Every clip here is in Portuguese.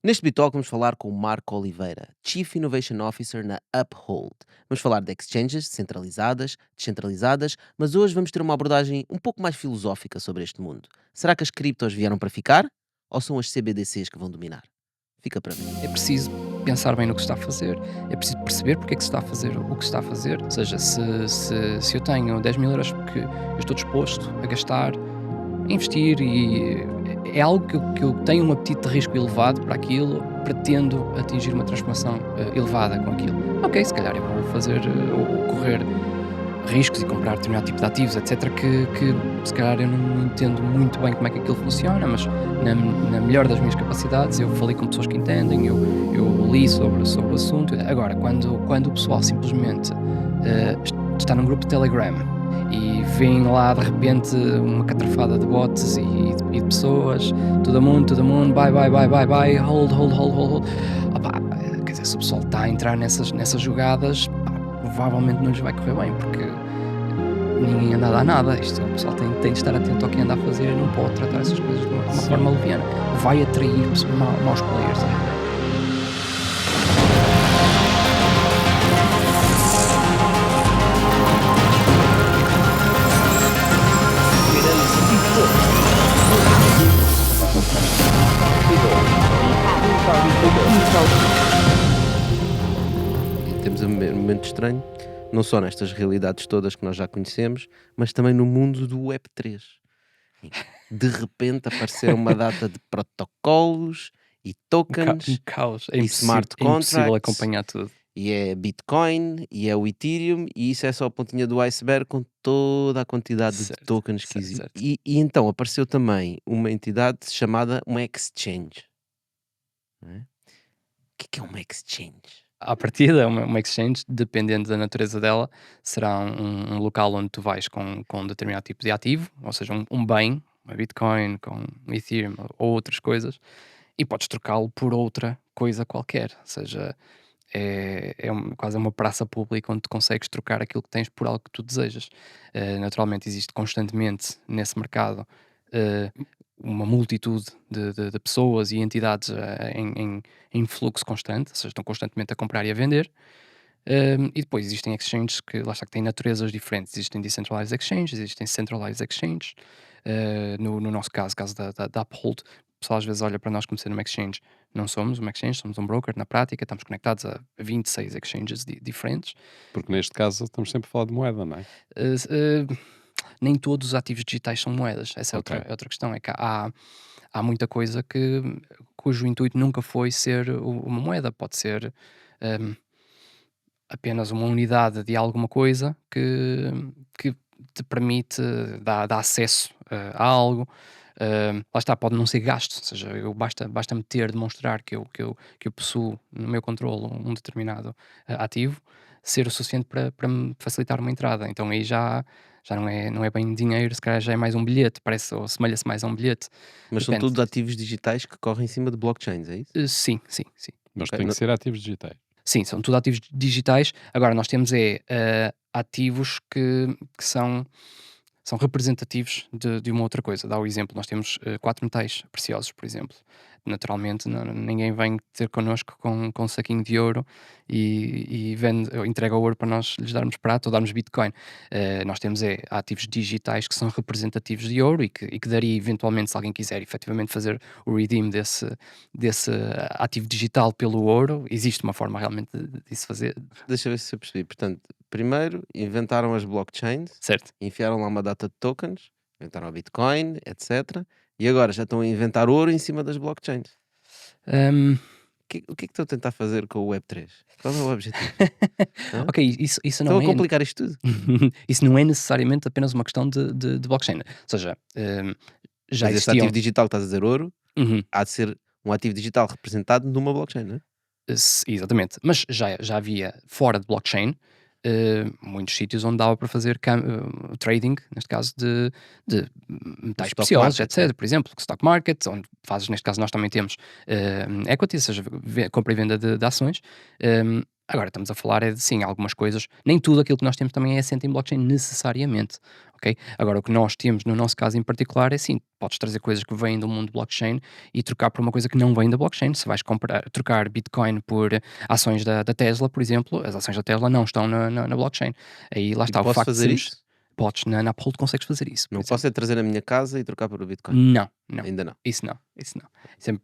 Neste Bitalk vamos falar com o Marco Oliveira, Chief Innovation Officer na Uphold. Vamos falar de exchanges centralizadas, descentralizadas, mas hoje vamos ter uma abordagem um pouco mais filosófica sobre este mundo. Será que as criptos vieram para ficar? Ou são as CBDCs que vão dominar? Fica para ver. É preciso pensar bem no que se está a fazer, é preciso perceber porque é que se está a fazer o que se está a fazer. Ou seja, se eu tenho 10.000 euros que eu estou disposto a gastar, a investir e é algo que eu tenho um apetite de risco elevado para aquilo, pretendo atingir uma transformação elevada com aquilo. Ok, se calhar eu vou fazer ou correr riscos e comprar determinado tipo de ativos, etc., que se calhar eu não entendo muito bem como é que aquilo funciona, mas na melhor das minhas capacidades eu falei com pessoas que entendem, eu li sobre o assunto. Agora, quando o pessoal simplesmente está num grupo de Telegram e vem lá de repente uma catrafada de bots e de pessoas, todo mundo, buy, hold. Opá, quer dizer, se o pessoal está a entrar nessas jogadas, pá, provavelmente não lhes vai correr bem, porque ninguém anda a dar nada. Isto, o pessoal tem de estar atento ao que anda a fazer e não pode tratar essas coisas de uma Sim. forma leviana. Vai atrair maus players. Temos um momento estranho, não só nestas realidades todas que nós já conhecemos, mas também no mundo do Web3. De repente apareceram uma data de protocolos e Um tokens caos. É e impossível, smart é impossível contracts, acompanhar tudo. e é Bitcoin, e é o Ethereum, e isso é só a pontinha do iceberg com toda a quantidade de Certo, tokens que certo, existe. certo. E então apareceu também uma entidade chamada uma exchange. Não é? O que é uma exchange? À partida, uma exchange, dependendo da natureza dela, será um local onde tu vais com um determinado tipo de ativo, ou seja, um bem, uma Bitcoin, com um Ethereum ou outras coisas, e podes trocá-lo por outra coisa qualquer. Ou seja, quase uma praça pública onde tu consegues trocar aquilo que tens por algo que tu desejas. Naturalmente, existe constantemente nesse mercado eh, uma multitude de pessoas e entidades em fluxo constante, ou seja, estão constantemente a comprar e a vender. E depois existem exchanges que, lá está, que têm naturezas diferentes. Existem decentralized exchanges, existem centralized exchanges. No nosso caso da Uphold, o pessoal às vezes olha para nós como sendo uma exchange. Não somos uma exchange, somos um broker. Na prática, estamos conectados a 26 exchanges diferentes. Porque neste caso estamos sempre a falar de moeda, não é? Eh, s- eh, Nem todos os ativos digitais são moedas. Essa Ok. é outra questão. É que há muita coisa cujo intuito nunca foi ser uma moeda. Pode ser hum, apenas uma unidade de alguma coisa que te permite dar acesso a algo. Lá está, pode não ser gasto, ou seja, basta-me ter, demonstrar que eu possuo no meu controle um determinado ativo, ser o suficiente para me facilitar uma entrada. Então aí já não é bem dinheiro, se calhar já é mais um bilhete, parece, ou assemelha-se mais a um bilhete. Mas são Depende. todos ativos digitais que correm em cima de blockchains, é isso? Sim, sim, sim. Mas Ok, tem que ser ativos digitais. Sim, são tudo ativos digitais. Agora nós temos ativos que são representativos de uma outra coisa. Dá o exemplo, nós temos 4 metais preciosos, por exemplo. Naturalmente, ninguém vem ter connosco com um saquinho de ouro e vende, ou entrega o ouro para nós lhes darmos prata ou darmos Bitcoin. Nós temos ativos digitais que são representativos de ouro e que daria eventualmente, se alguém quiser efetivamente fazer o redeem desse ativo digital pelo ouro, existe uma forma realmente disso fazer, deixa eu ver se eu percebi. Portanto, primeiro inventaram as blockchains, certo? enfiaram lá uma data de tokens, inventaram a Bitcoin, etc. E agora já estão a inventar ouro em cima das blockchains. Hum, O que é que estão a tentar fazer com o Web3? Qual é o objetivo? Hã? ok, isso Estão não a é. complicar isto tudo? Isso não é necessariamente apenas uma questão de blockchain. Ou seja, já Mas esse ativo existiam. digital que estás a dizer ouro, Uhum. há de ser um ativo digital representado numa blockchain, não é? Exatamente. Mas já havia fora de blockchain, muitos sítios onde dava para fazer trading, neste caso de No metais stock preciosos, market, não é? etc. Por exemplo, stock market, onde fazes, neste caso nós também temos equity, ou seja, compra e venda de ações. Agora estamos a falar sim, algumas coisas, nem tudo aquilo que nós temos também é assente em blockchain necessariamente, ok? Agora, o que nós temos no nosso caso em particular é sim, podes trazer coisas que vêm do mundo blockchain e trocar por uma coisa que não vem da blockchain. Se vais trocar Bitcoin por ações da Tesla, por exemplo, as ações da Tesla não estão na blockchain. Aí lá E está o posso facto de fazer sermos. isso? Podes, na Uphold consegues fazer isso, por Não exemplo. posso é trazer a minha casa e trocar por Bitcoin? Não, não, Ainda não. isso não, isso não.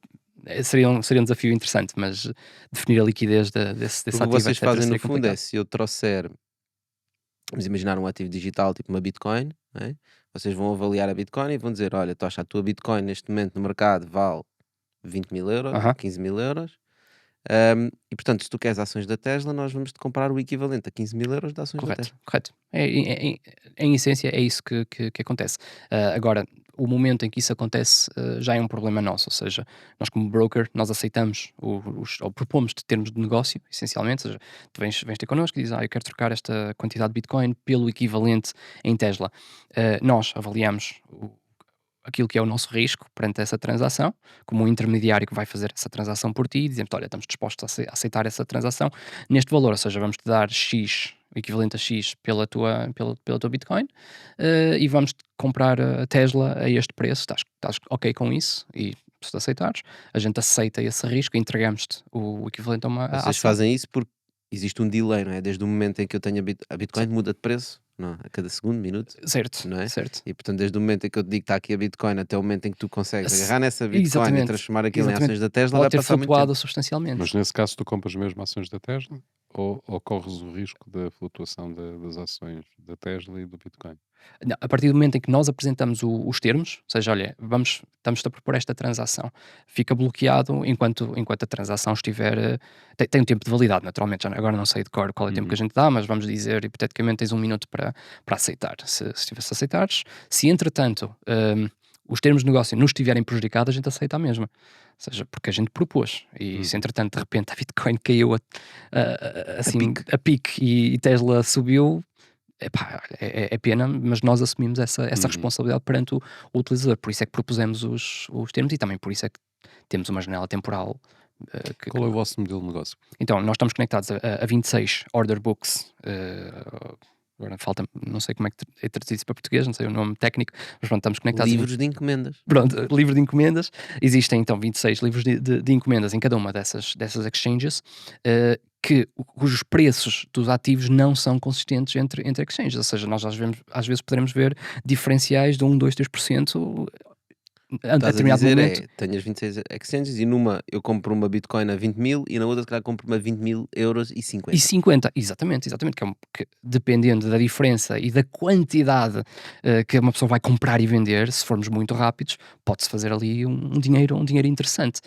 Seria um desafio interessante, mas definir a liquidez desse Porque o que ativo, vocês etc., fazem no seria fundo é, complicado. se eu trouxer, vamos imaginar um ativo digital tipo uma Bitcoin, não é? Vocês vão avaliar a Bitcoin e vão dizer, olha, tu achas a tua Bitcoin neste momento no mercado vale 20.000 euros ou Aham. 15.000 euros. E portanto, se tu queres ações da Tesla, nós vamos te comprar o equivalente a 15.000 euros de ações da Correto, Tesla. correto. Em essência, é isso que acontece. Agora, o momento em que isso acontece já é um problema nosso, ou seja, nós como broker, nós aceitamos ou propomos-te termos de negócio, essencialmente, ou seja, tu vens ter connosco e dizes, eu quero trocar esta quantidade de Bitcoin pelo equivalente em Tesla. Nós avaliamos aquilo que é o nosso risco perante essa transação, como um intermediário que vai fazer essa transação por ti, e dizemos, olha, estamos dispostos a aceitar essa transação neste valor, ou seja, vamos-te dar X, o equivalente a X pela tua Bitcoin, e vamos comprar a Tesla a este preço, estás ok com isso? E se tu aceitares, a gente aceita esse risco e entregamos-te o equivalente a uma Vocês ação. fazem isso porque existe um delay, não é? Desde o momento em que eu tenho a Bitcoin muda de preço, não, a cada segundo, minuto, Certo, não é? certo. E portanto, desde o momento em que eu te digo que está aqui a Bitcoin até o momento em que tu consegues Se- agarrar nessa Bitcoin e Exatamente, transformar aquilo em exatamente. ações da Tesla, Pode vai ter passar muito tempo. flutuado substancialmente. Mas nesse caso tu compras mesmo ações da Tesla ou corres o risco da flutuação das ações da Tesla e do Bitcoin? Não, a partir do momento em que nós apresentamos os termos, ou seja, olha, estamos a propor esta transação, fica bloqueado enquanto a transação estiver. Tem um tempo de validade, naturalmente. Agora não sei de cor qual é o tempo que a gente dá, mas vamos dizer, hipoteticamente, tens 1 minuto para aceitar. Se tivesse aceitares, se entretanto os termos de negócio nos estiverem prejudicados, a gente aceita a mesma. Ou seja, porque a gente propôs. E se entretanto, de repente, a Bitcoin caiu assim pique. a pique e Tesla subiu. Epá, é pena, mas nós assumimos essa responsabilidade perante o utilizador. Por isso é que propusemos os termos e também por isso é que temos uma janela temporal. Qual é o vosso modelo de negócio? Então, nós estamos conectados a 26 order books. Agora falta, não sei como é que é traduzido isso para português, não sei o nome técnico, mas pronto, estamos conectados. Livros de encomendas. Pronto, livro de encomendas. Existem então 26 livros de encomendas em cada uma dessas exchanges, cujos preços dos ativos não são consistentes entre exchanges. Ou seja, nós às vezes poderemos ver diferenciais de 1, 2, 3% a Estás a determinado dizer momento. tenho as 26 exchanges e numa eu compro uma Bitcoin a 20.000 e na outra se calhar compro uma 20.000 euros e E 50. 50, exatamente, que dependendo da diferença e da quantidade que uma pessoa vai comprar e vender, se formos muito rápidos, pode-se fazer ali um dinheiro interessante.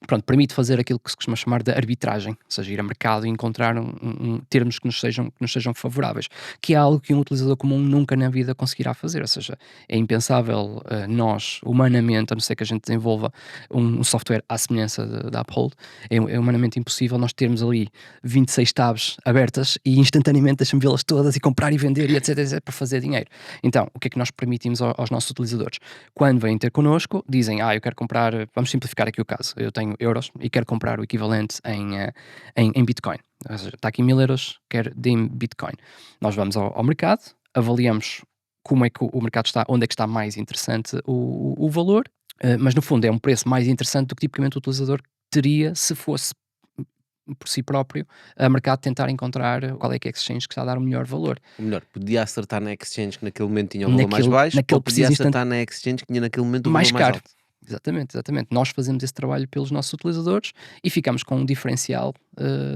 Pronto, permite fazer aquilo que se costuma chamar de arbitragem, ou seja, ir a mercado e encontrar termos que nos sejam favoráveis, que é algo que um utilizador comum nunca na vida conseguirá fazer, ou seja, é impensável nós, humanamente, a não ser que a gente desenvolva um software à semelhança da Uphold, é humanamente impossível nós termos ali 26 tabs abertas e instantaneamente deixamos vê-las todas e comprar e vender e etc, etc, para fazer dinheiro. Então, o que é que nós permitimos aos nossos utilizadores? Quando vêm ter connosco, dizem, eu quero comprar, vamos simplificar aqui o caso, eu tenho euros e quero comprar o equivalente em Bitcoin. Ou seja, está aqui 1.000 euros, quero de Bitcoin. Nós vamos ao mercado, avaliamos como é que o mercado está, onde é que está mais interessante o valor, mas no fundo é um preço mais interessante do que tipicamente o utilizador teria se fosse por si próprio a mercado tentar encontrar qual é que é a exchange que está a dar o melhor valor. Ou melhor, podia acertar na exchange que naquele momento tinha o valor mais baixo naquele ou podia preciso instante acertar na exchange que tinha naquele momento o mais valor mais caro. alto. Exatamente. Nós fazemos esse trabalho pelos nossos utilizadores e ficamos com um diferencial,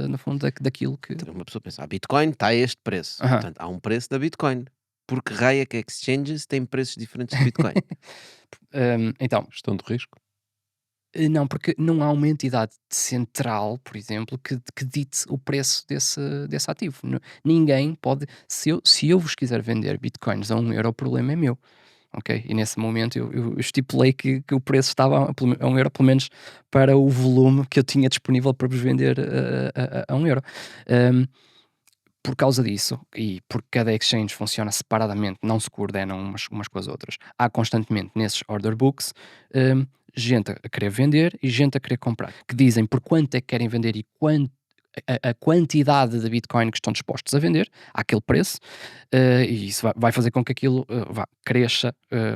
no fundo, daquilo que. Então uma pessoa pensa, a Bitcoin está a este preço. Aham. Portanto, há um preço da Bitcoin. Por que raio é que exchanges têm preços diferentes de Bitcoin? Então, Gestão de risco? não, porque não há uma entidade central, por exemplo, que dite o preço desse ativo. Ninguém pode. Se eu vos quiser vender bitcoins a 1 euro, o problema é meu. Ok? E nesse momento eu estipulei que o preço estava a 1 euro, pelo menos para o volume que eu tinha disponível para vos vender a 1 euro. Um, por causa disso, e porque cada exchange funciona separadamente, não se coordenam umas com as outras, há constantemente nesses order books gente a querer vender e gente a querer comprar, que dizem por quanto é que querem vender e a quantidade de Bitcoin que estão dispostos a vender àquele preço, e isso vai fazer com que aquilo cresça,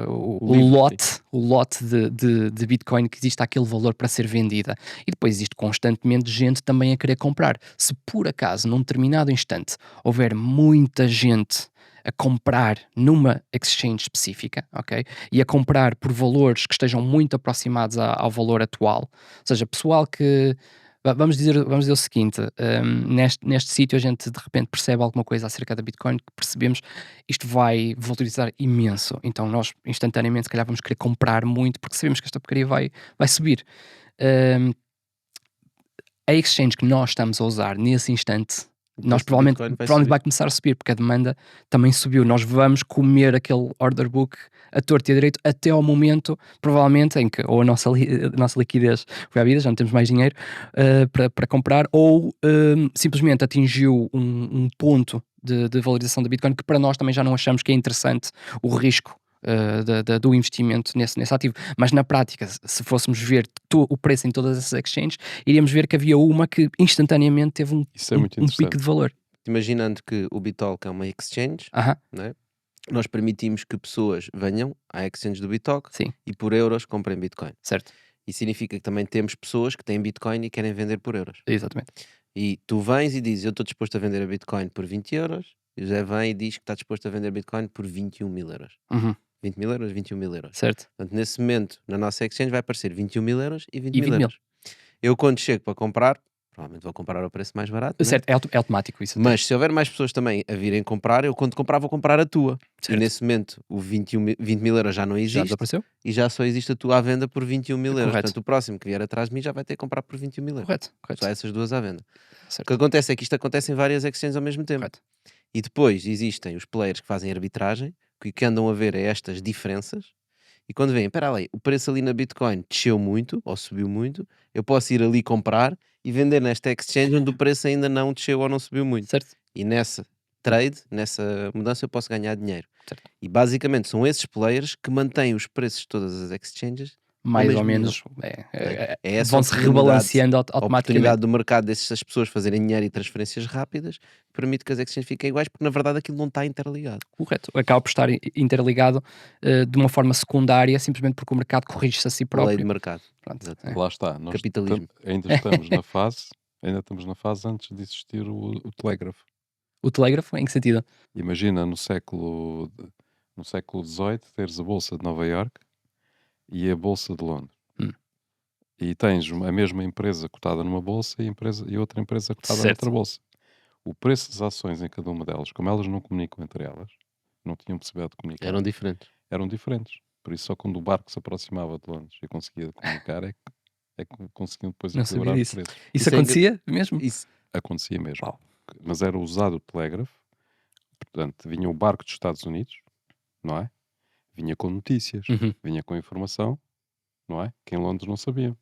O livro, o lote de Bitcoin que existe àquele valor para ser vendida. E depois existe constantemente gente também a querer comprar. Se por acaso, num determinado instante, houver muita gente a comprar numa exchange específica, ok? E a comprar por valores que estejam muito aproximados ao valor atual. Ou seja, pessoal que... Vamos dizer o seguinte, neste sítio a gente de repente percebe alguma coisa acerca da Bitcoin que percebemos isto vai valorizar imenso. Então nós instantaneamente se calhar vamos querer comprar muito porque sabemos que esta porcaria vai subir. Um, a exchange que nós estamos a usar nesse instante, o nós preço do provavelmente Bitcoin vai vai subir. começar a subir, porque a demanda também subiu. Nós vamos comer aquele order book a torto e a direito até ao momento, provavelmente, em que ou a nossa liquidez foi à vida, já não temos mais dinheiro para comprar, ou simplesmente atingiu um ponto de valorização da Bitcoin que para nós também já não achamos que é interessante o risco do investimento nesse ativo. Mas na prática, se fôssemos ver o preço em todas essas exchanges, iríamos ver que havia uma que instantaneamente teve Isso é muito um pico interessante. de valor. Imaginando que o Bitalk é uma exchange, Aham, né? Nós permitimos que pessoas venham à exchange do Bitalk sim, e por euros comprem Bitcoin. certo, Isso significa que também temos pessoas que têm Bitcoin e querem vender por euros. exatamente. E tu vens e dizes, eu estou disposto a vender a Bitcoin por 20 euros, e o José vem e diz que está disposto a vender Bitcoin por 21 mil euros. Uhum, 20 mil euros, 21 mil euros. certo. Portanto, nesse momento, na nossa exchange vai aparecer 21 mil euros e 20 E mil 20 mil. euros. Eu quando chego para comprar, provavelmente vou comprar ao preço mais barato, né? Certo, é automático isso. Mas se houver mais pessoas também a virem comprar, eu quando comprar vou comprar a tua. E certo. nesse momento o 20 mil euros já não Já existe desapareceu? e já só existe a tua à venda por 21 mil euros. Correto. Portanto, o próximo que vier atrás de mim já vai ter que comprar por 21 mil euros. Correto, Só correto. essas duas à venda. O que Certo, acontece é que isto acontece em várias exchanges ao mesmo tempo. correto. E depois existem os players que fazem arbitragem, que andam a ver estas diferenças. E quando veem, espera ali, o preço ali na Bitcoin desceu muito ou subiu muito, eu posso ir ali comprar e vender nesta exchange onde o preço ainda não desceu ou não subiu muito. Certo, E nessa trade, nessa mudança, eu posso ganhar dinheiro. certo. E basicamente são esses players que mantêm os preços de todas as exchanges Mais ou mesmo nível. menos É essa vão-se oportunidade, rebalanceando a automaticamente. oportunidade do mercado dessas pessoas fazerem dinheiro e transferências rápidas permite que as exchanges fiquem iguais, porque na verdade aquilo não está interligado. Correto. Acaba por estar interligado de uma forma secundária, simplesmente porque o mercado corrige-se a si A lei próprio. de mercado. Pronto, Exatamente. Lá está. Nós Capitalismo. ainda estamos na fase, antes de existir o telégrafo. O telégrafo, em que sentido? Imagina no século XVIII teres a Bolsa de Nova Iorque e a Bolsa de Londres. Hum. E tens a mesma empresa cotada numa bolsa e outra empresa cotada Certo. noutra bolsa. O preço das ações em cada uma delas, como elas não comunicam entre elas, não tinham possibilidade de comunicar, Eram diferentes. eram diferentes. Por isso, só quando o barco se aproximava de Londres e conseguia comunicar é que conseguiam depois Não sabia equilibrar o disso. preço. Isso Isso é acontecia mesmo? Isso. Acontecia mesmo. Uau. Mas era usado o telégrafo, portanto, vinha o barco dos Estados Unidos, não é? Vinha com notícias, Uhum. vinha com informação, não é? Que em Londres não sabiam.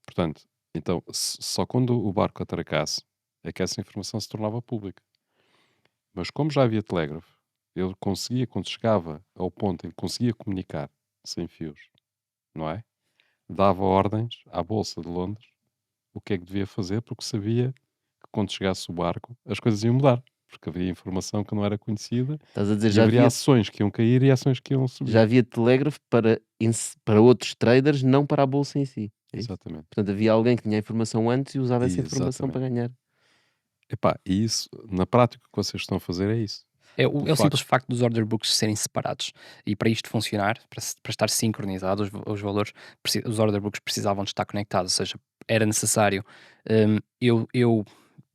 Portanto, então, só quando o barco atracasse é que essa informação se tornava pública. Mas como já havia telégrafo, ele conseguia, quando chegava ao ponto em que conseguia comunicar sem fios, não é? Dava ordens à Bolsa de Londres o que é que devia fazer, porque sabia que quando chegasse o barco as coisas iam mudar. Porque havia informação que não era conhecida Estás a dizer, e já haveria havia, ações que iam cair e ações que iam subir. já havia telégrafo para outros traders, não para a bolsa em si. É isso? Exatamente. Portanto, havia alguém que tinha a informação antes e usava essa informação para ganhar. Epá, e isso, na prática, o que vocês estão a fazer é isso. É O o simples facto dos order books serem separados. E para isto funcionar, para estar sincronizado os valores, os order books precisavam de estar conectados. Ou seja, era necessário eu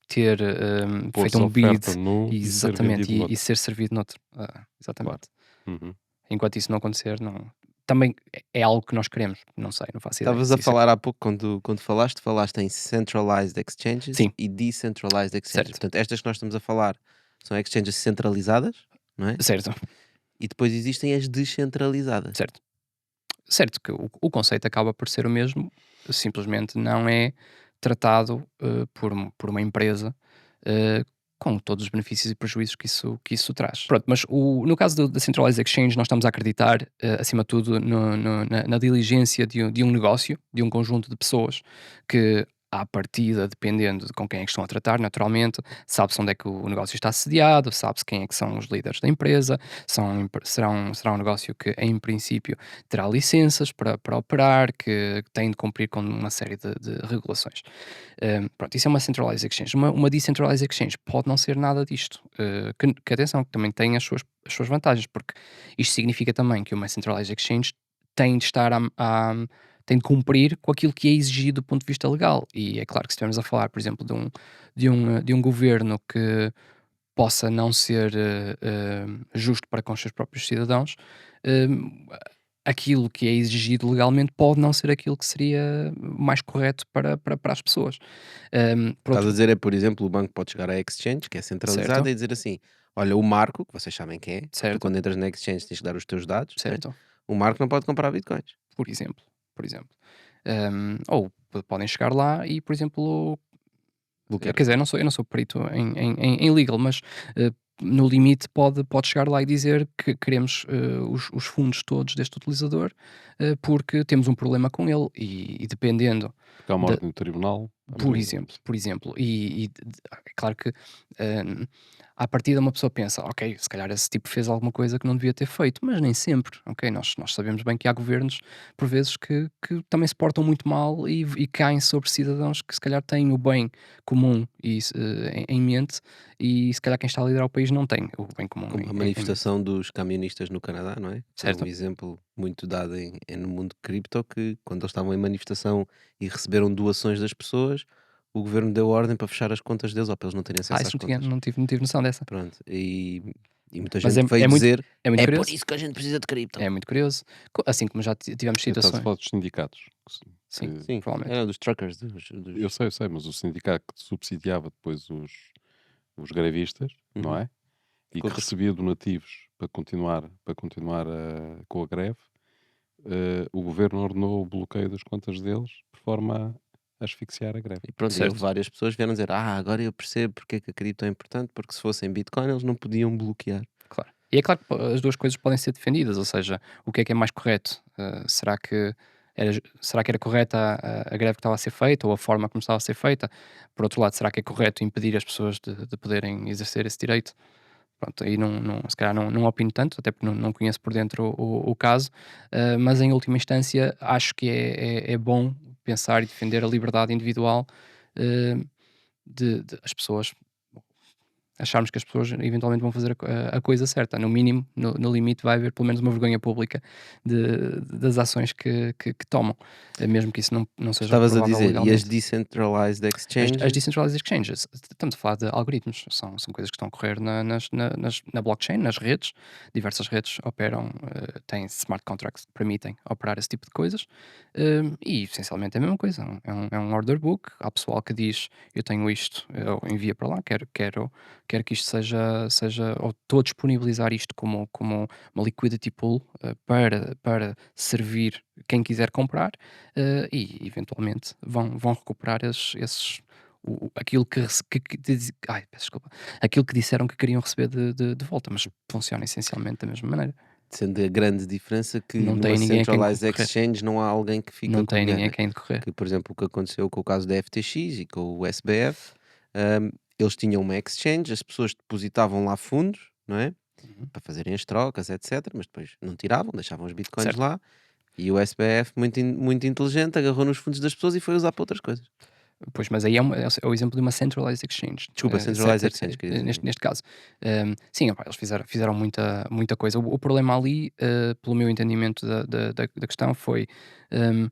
ter feito Pôr-se um bid oferta num e ser exatamente vendido noutro. e ser servido noutro. Exatamente. Uhum. Enquanto isso não acontecer, não. Também é algo que nós queremos. Não sei, não faço ideia. Estavas a falar há pouco, quando falaste em centralized exchanges Sim. e decentralized exchanges. Certo. Portanto, estas que nós estamos a falar são exchanges centralizadas, não é? Certo, E depois existem as descentralizadas. certo. Certo que o conceito acaba por ser o mesmo, simplesmente não é tratado por uma empresa com todos os benefícios e prejuízos que isso traz. Pronto, mas no caso da Centralized Exchange, nós estamos a acreditar, acima de tudo, na diligência de um negócio, de um conjunto de pessoas que à partida, dependendo de com quem é que estão a tratar, naturalmente, sabe-se onde é que o negócio está sediado, sabe-se quem é que são os líderes da empresa, será um negócio que, em princípio, terá licenças para operar, que tem de cumprir com uma série de regulações. Pronto, isso é uma centralized exchange. Uma decentralized exchange pode não ser nada disto. Que atenção, que também tem as suas vantagens, porque isto significa também que uma centralized exchange tem de estar tem de cumprir com aquilo que é exigido do ponto de vista legal. E é claro que se estivermos a falar, por exemplo, de um governo que possa não ser justo para com os seus próprios cidadãos, hum, aquilo que é exigido legalmente pode não ser aquilo que seria mais correto para as pessoas. Por Estás a outro dizer é, por exemplo, o banco pode chegar à exchange, que é certo, centralizada, e dizer assim: olha, o Marco, que vocês sabem quem é, que tu certo, quando entras na exchange tens que dar os teus dados, né? certo, O Marco não pode comprar bitcoins. por exemplo, por exemplo. Ou podem chegar lá e, por exemplo, Bloquear quer as dizer, contas. eu não sou perito em legal, mas, no limite pode chegar lá e dizer que queremos, os fundos todos deste utilizador, porque temos um problema com ele e dependendo Porque há uma da ordem do tribunal, por abriga exemplo, isso. por exemplo, é claro que, à partida uma pessoa pensa: "Ok, se calhar esse tipo fez alguma coisa que não devia ter feito", mas nem sempre, ok? Nós sabemos bem que há governos, por vezes, que também se portam muito mal e caem sobre cidadãos que se calhar têm o bem comum em mente e se calhar quem está a liderar o país não tem o bem comum Como a em mente, manifestação dos camionistas no Canadá, não é? Foi um certo? exemplo muito dado no mundo cripto, que quando eles estavam em manifestação e receberam doações das pessoas, o governo deu ordem para fechar as contas deles, ou para eles não terem acesso Isso às contas. não tive noção dessa. Pronto, e muita Mas gente veio dizer: é muito é por curioso, isso que a gente precisa de cripto. é muito curioso. Assim como já tivemos Estás a situações falar dos sindicatos. sim, Que- Sim, provavelmente. era dos truckers, eu sei, mas o sindicato que subsidiava depois os grevistas, não Uhum. é? E Ficou que com os- recebia donativos para continuar com a greve, o governo ordenou o bloqueio das contas deles por forma a asfixiar a greve. E pronto, e houve Certo, várias pessoas que vieram dizer: agora eu percebo porque é que a cripto é importante, porque se fossem Bitcoin eles não podiam bloquear. claro. E é claro que as 2 coisas podem ser defendidas, ou seja, o que é mais correto? Será que era correta a greve que estava a ser feita ou a forma como estava a ser feita? Por outro lado, será que é correto impedir as pessoas de poderem exercer esse direito? Pronto, aí se calhar não opino tanto, até porque não conheço por dentro o caso, mas em última instância acho que é bom pensar e defender a liberdade individual, eh, de as pessoas acharmos que as pessoas eventualmente vão fazer a coisa certa. No mínimo, no limite, vai haver pelo menos uma vergonha pública das ações que tomam, mesmo que isso não seja Estavas a provável dizer, e as legalmente. decentralized As exchanges? decentralized exchanges, estamos a falar de algoritmos, são coisas que estão a correr na blockchain, nas redes. Diversas redes operam, têm smart contracts que permitem operar esse tipo de coisas, e essencialmente é a mesma coisa. É um order book. Há pessoal que diz: Eu tenho isto, eu envia para lá, quero que isto ou estou a disponibilizar isto como uma liquidity pool, para servir quem quiser comprar, e eventualmente vão recuperar aquilo peço desculpa, aquilo que disseram que queriam receber de volta, mas funciona essencialmente da mesma maneira. Sendo a grande diferença que Não numa tem ninguém a quem centralized recorrer, exchange não há alguém que fica não com o tem dinheiro, ninguém a né? quem recorrer. Que, por exemplo, o que aconteceu com o caso da FTX e com o SBF, eles tinham uma exchange, as pessoas depositavam lá fundos, não é? Uhum. Para fazerem as trocas, etc. Mas depois não tiravam, deixavam os bitcoins Certo. lá. E o SBF, muito inteligente, agarrou nos fundos das pessoas e foi usar para outras coisas. Pois, mas aí é o exemplo de uma centralized exchange, Desculpa, centralized exchange, queria dizer. neste caso. Sim, opá, eles fizeram muita coisa. O problema ali, pelo meu entendimento da questão foi, hum,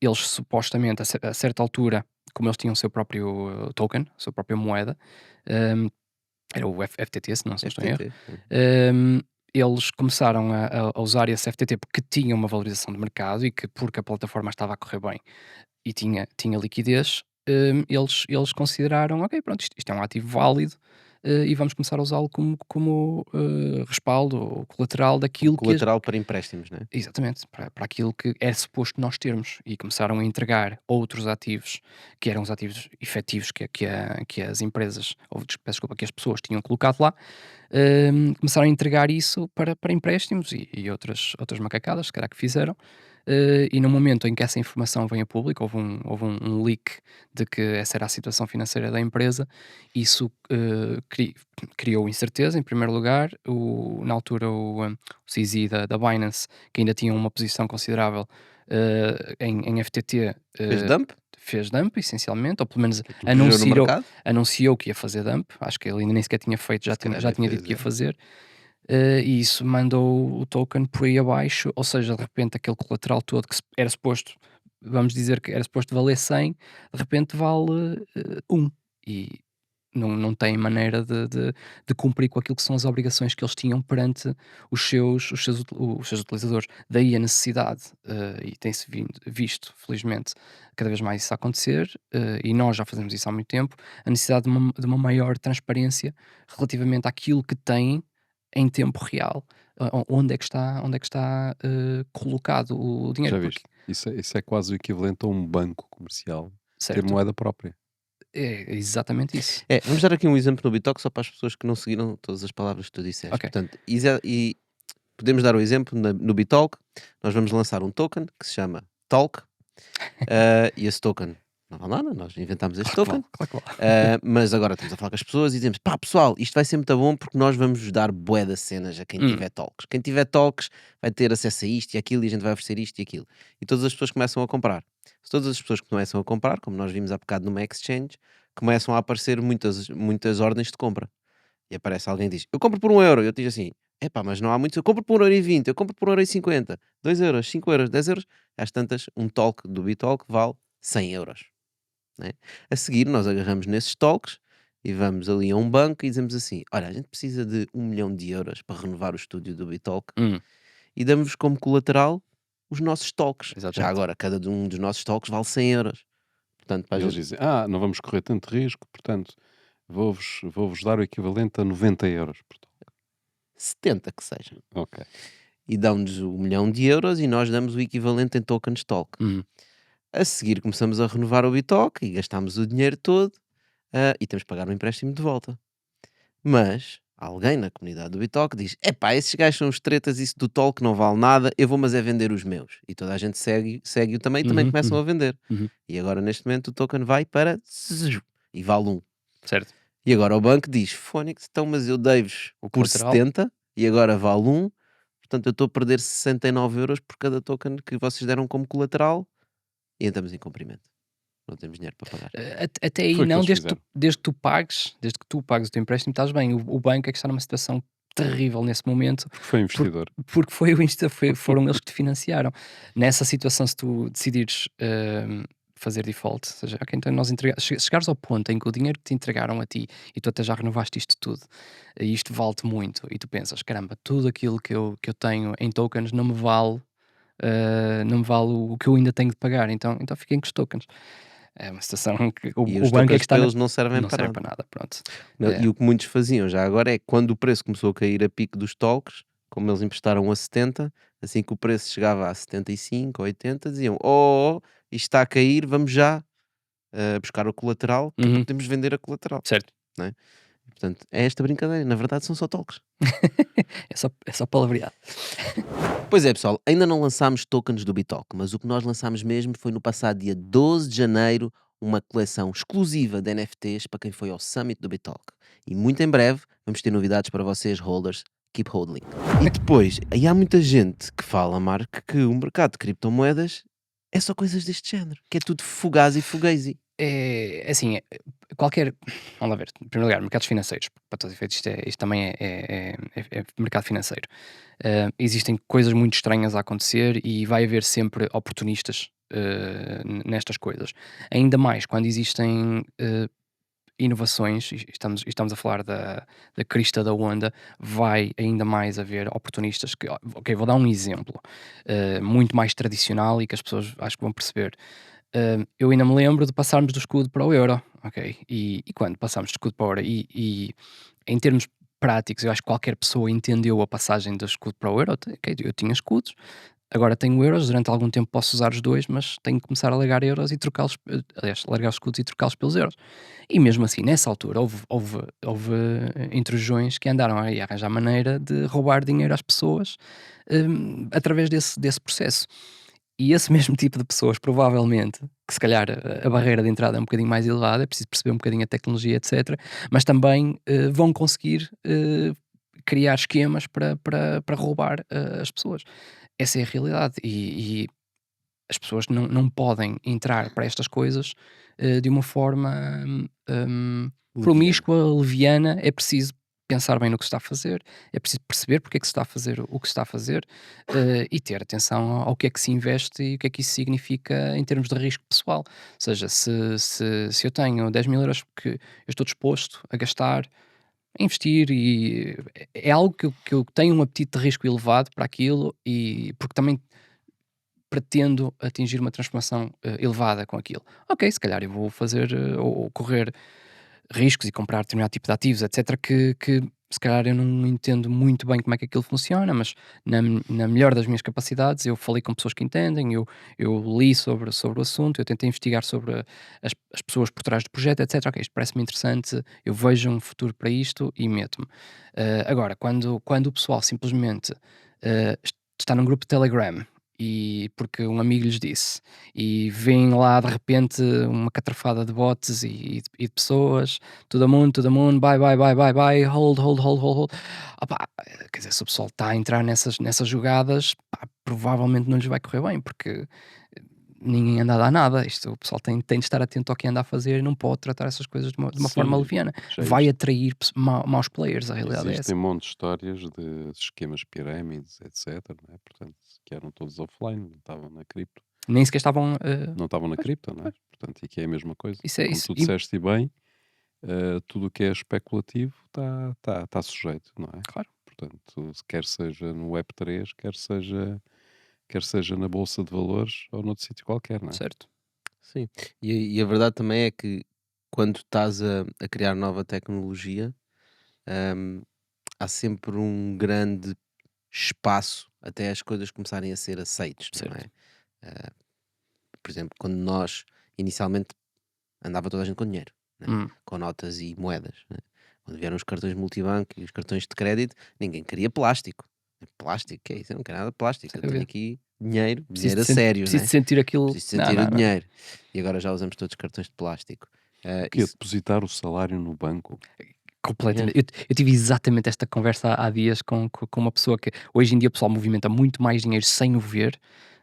eles supostamente a certa altura, como eles tinham o seu próprio token, a sua própria moeda, hum, era o FTT, se não estou em erro, FTT. hum, eles começaram a usar esse FTT porque tinha uma valorização de mercado e que porque a plataforma estava a correr bem e tinha liquidez, eles consideraram: "Ok, pronto, isto é um ativo válido, e vamos começar a usá-lo como, respaldo ou colateral Como daquilo que as". colateral para empréstimos, né? Exatamente, para aquilo que é suposto nós termos, e começaram a entregar outros ativos, que eram os ativos efetivos que as empresas, ou peço desculpa, que as pessoas tinham colocado lá, começaram a entregar isso para empréstimos e outras macacadas, se calhar que fizeram, e no momento em que essa informação vem a público, houve um leak de que essa era a situação financeira da empresa, isso criou incerteza, em primeiro lugar. Na altura, o CZ da Binance, que ainda tinha uma posição considerável em FTT, Fez dump, fez dump, essencialmente, ou pelo menos que aquilo brilhou no mercado. anunciou que ia fazer dump. Acho que ele ainda nem sequer tinha feito, Se calhar já nem tinha dito fez, que ia é. fazer. E isso mandou o token por aí abaixo, ou seja, de repente aquele colateral todo que era suposto, vamos dizer que era suposto valer 100, de repente vale 1. E não tem maneira de cumprir com aquilo que são as obrigações que eles tinham perante os seus utilizadores. Daí a necessidade, e tem-se visto, felizmente, cada vez mais isso a acontecer, e nós já fazemos isso há muito tempo, a necessidade de uma maior transparência relativamente àquilo que têm em tempo real, onde é que está colocado o dinheiro, Já porque viste? Isso é quase o equivalente a um banco comercial ter certo, moeda própria. é exatamente isso. Vamos dar aqui um exemplo no Bitoque só para as pessoas que não seguiram todas as palavras que tu disseste. Ok. Portanto, e podemos dar o exemplo no Bitalk. Nós vamos lançar um token que se chama Talk, e esse token não vale nada, nós inventámos este Claro que token. vale, claro que vale. Mas agora estamos a falar com as pessoas e dizemos: pá, pessoal, isto vai ser muito bom porque nós vamos dar bué de cenas a quem tiver talks. Quem tiver talks vai ter acesso a isto e aquilo e a gente vai oferecer isto e aquilo. E todas as pessoas começam a comprar. Se todas as pessoas começam a comprar, como nós vimos há bocado numa exchange, começam a aparecer muitas ordens de compra. E aparece alguém e diz: eu compro por 1 euro. E eu digo assim: epá, mas não há muitos. Eu compro por 1,20 euro, eu compro por 1,50 euro, 2 euros, 5 euros, 10 euros. Às tantas, um talk do Bitalk vale 100 euros. Né? A seguir, nós agarramos nesses talks e vamos ali a um banco e dizemos assim: olha, a gente precisa de 1 milhão de euros para renovar o estúdio do Bitalk Hum, e damos como colateral os nossos talks. Já exatamente. agora, cada um dos nossos talks vale 100 euros. Portanto, E para a eles gente, dizem, não vamos correr tanto risco, portanto, vou-vos dar o equivalente a 90 euros. 70 que seja. Ok. E dão-nos 1 milhão de euros e nós damos o equivalente em tokens talk. Hum, A seguir começamos a renovar o Bitalk e gastamos o dinheiro todo, e temos que pagar o empréstimo de volta. Mas alguém na comunidade do Bitalk diz: epá, esses gajos são os tretas, isso do Talk não vale nada, eu vou mas é vender os meus. E toda a gente segue-o também e também uhum, começam uhum, a vender. uhum. E agora neste momento o token vai para e vale 1. Certo. E agora o banco diz: Fónix, então mas eu dei-vos O por colateral, 70 e agora vale 1. Portanto eu estou a perder 69 euros por cada token que vocês deram como colateral e entramos em cumprimento. Não temos dinheiro para pagar. até aí Foi o que não, eles desde que fizeram. desde que tu pagues o teu empréstimo, estás bem. O banco é que está numa situação terrível nesse momento, Porque foi por investidor. porque foram eles que te financiaram. Nessa situação, se tu decidires, fazer default, ou seja, ok, então nós chegares ao ponto em que o dinheiro que te entregaram a ti e tu até já renovaste isto tudo, e isto vale-te muito, e tu pensas: "Caramba, tudo aquilo que eu tenho em tokens não me vale o que eu ainda tenho de pagar, então fiquem com os tokens." É uma situação que E o os banco é tokens que está para na eles não servem não para serve nada. para nada, pronto. Não, É, e o que muitos faziam já agora é quando o preço começou a cair a pique dos talks, como eles emprestaram a 70, assim que o preço chegava a 75 ou 80, diziam: isto está a cair, vamos já buscar o colateral, que é para uhum, podermos vender a colateral. certo. Não é? Portanto, é esta brincadeira. Na verdade, são só talks. É só palavreado. Pois é, pessoal, ainda não lançámos tokens do Bitalk, mas o que nós lançámos mesmo foi no passado dia 12 de janeiro uma coleção exclusiva de NFTs para quem foi ao Summit do Bitalk. E muito em breve vamos ter novidades para vocês, holders. Keep holding. E depois, aí há muita gente que fala, Mark, que o mercado de criptomoedas é só coisas deste género, que é tudo fugaz e fugazi. É assim, qualquer vamos lá ver, em primeiro lugar, mercados financeiros, para todos os efeitos isto também é mercado financeiro. Existem coisas muito estranhas a acontecer e vai haver sempre oportunistas, nestas coisas. Ainda mais quando existem, inovações, e estamos a falar da crista da onda, vai ainda mais haver oportunistas que, ok, vou dar um exemplo, muito mais tradicional e que as pessoas acho que vão perceber. Eu ainda me lembro de passarmos do escudo para o euro, ok? E quando passámos do escudo para o euro e em termos práticos, eu acho que qualquer pessoa entendeu a passagem do escudo para o euro, ok, eu tinha escudos, agora tenho euros, durante algum tempo posso usar os dois, mas tenho que começar a largar euros e trocá-los, aliás, largar os escudos e trocá-los pelos euros. E mesmo assim, nessa altura, houve intrusões que andaram aí a arranjar maneira de roubar dinheiro às pessoas, através desse processo. E esse mesmo tipo de pessoas, provavelmente, que se calhar a barreira de entrada é um bocadinho mais elevada, é preciso perceber um bocadinho a tecnologia, etc., mas também vão conseguir criar esquemas para roubar as pessoas. Essa é a realidade. E as pessoas não podem entrar para estas coisas de uma forma Leviana. promíscua, leviana. É preciso pensar bem no que se está a fazer, é preciso perceber porque é que se está a fazer o que se está a fazer e ter atenção ao que é que se investe e o que é que isso significa em termos de risco pessoal. Ou seja, se eu tenho 10.000 euros que eu estou disposto a gastar, a investir, e é algo que eu tenho um apetite de risco elevado para aquilo, e porque também pretendo atingir uma transformação elevada com aquilo. Ok, se calhar eu vou fazer ou correr riscos e comprar determinado tipo de ativos, etc., que se calhar eu não entendo muito bem como é que aquilo funciona, mas na melhor das minhas capacidades, eu falei com pessoas que entendem, eu li sobre o assunto, eu tentei investigar sobre as pessoas por trás do projeto, etc. Ok, isto parece-me interessante, eu vejo um futuro para isto e meto-me. Agora, quando o pessoal simplesmente está num grupo de Telegram e porque um amigo lhes disse, e vem lá de repente uma catrafada de bots e de pessoas, todo mundo, buy, buy, buy, buy, buy, hold, hold, hold, hold, hold. Opá, quer dizer, se o pessoal está a entrar nessas jogadas, pá, provavelmente não lhes vai correr bem, porque ninguém anda a dar nada. Isto, o pessoal tem de estar atento ao que anda a fazer e não pode tratar essas coisas de uma forma Sim, leviana. já Vai atrair maus players, a realidade é essa. existem um monte de histórias de esquemas de pirâmides, etc., não é? Portanto, que eram todos offline, não estavam na cripto. Nem sequer estavam. Não estavam na Pois, cripto, não é? pois. Portanto, e que é a mesma coisa. Isso é Como isso. tu disseste bem, tudo o que é especulativo está sujeito, não é? Claro, Portanto, quer seja no Web3, quer seja na Bolsa de Valores ou noutro sítio qualquer, não é? certo. Sim. E a verdade também é que quando estás a criar nova tecnologia, hum, há sempre um grande espaço até as coisas começarem a ser aceites, não Certo. é? Ah, por exemplo, quando nós inicialmente andava toda a gente com dinheiro, né? Hum, Com notas e moedas, né? Quando vieram os cartões multibanco e os cartões de crédito, ninguém queria plástico. Plástico, que é isso? Eu não quero nada de plástico. sem Eu tenho dúvida. aqui dinheiro, Preciso dinheiro de, a sen- sério, preciso de né? sentir aquilo. Preciso Não, sentir o não, não. dinheiro. E agora já usamos todos cartões de plástico. O quê? Isso, Depositar o salário no banco? yeah. Completamente. Eu tive exatamente esta conversa há dias com uma pessoa que hoje em dia o pessoal movimenta muito mais dinheiro sem o ver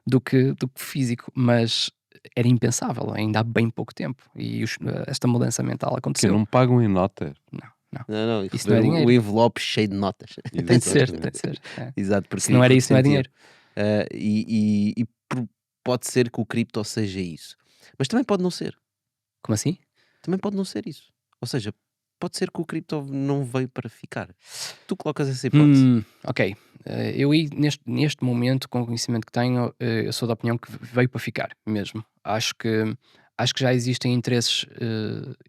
do que físico, mas era impensável ainda há bem pouco tempo. E esta mudança mental Que aconteceu. não pagam em nota. Não, não. Não, não, e Isso não receber é o dinheiro. envelope cheio de notas. Tem de ser, Exatamente. tem de ser. É. Exato, Se não era porque isso, não é sentiam. dinheiro. Pode ser que o cripto seja isso. Mas também pode não ser. Como assim? Também pode não ser isso. Ou seja, pode ser que o cripto não veio para ficar. Tu colocas essa hipótese. Ok. Eu aí, neste momento, com o conhecimento que tenho, eu sou da opinião que veio para ficar mesmo. Acho que já existem interesses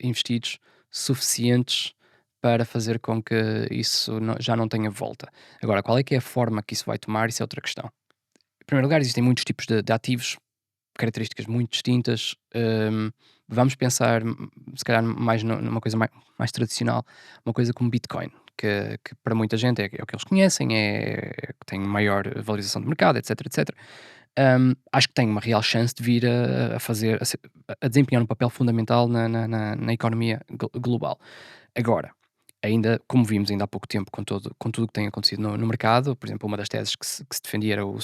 investidos suficientes para fazer com que isso já não tenha volta. Agora, qual é que é a forma que isso vai tomar? Isso é outra questão. Em primeiro lugar, existem muitos tipos de ativos, características muito distintas. Vamos pensar, se calhar, mais numa coisa mais tradicional, uma coisa como Bitcoin, que para muita gente é o que eles conhecem, que tem maior valorização de mercado, etc, etc. Acho que tem uma real chance de vir a fazer, a desempenhar um papel fundamental na economia global. Agora, ainda, como vimos ainda há pouco tempo com tudo o que tem acontecido no mercado, por exemplo, uma das teses que se defendia era o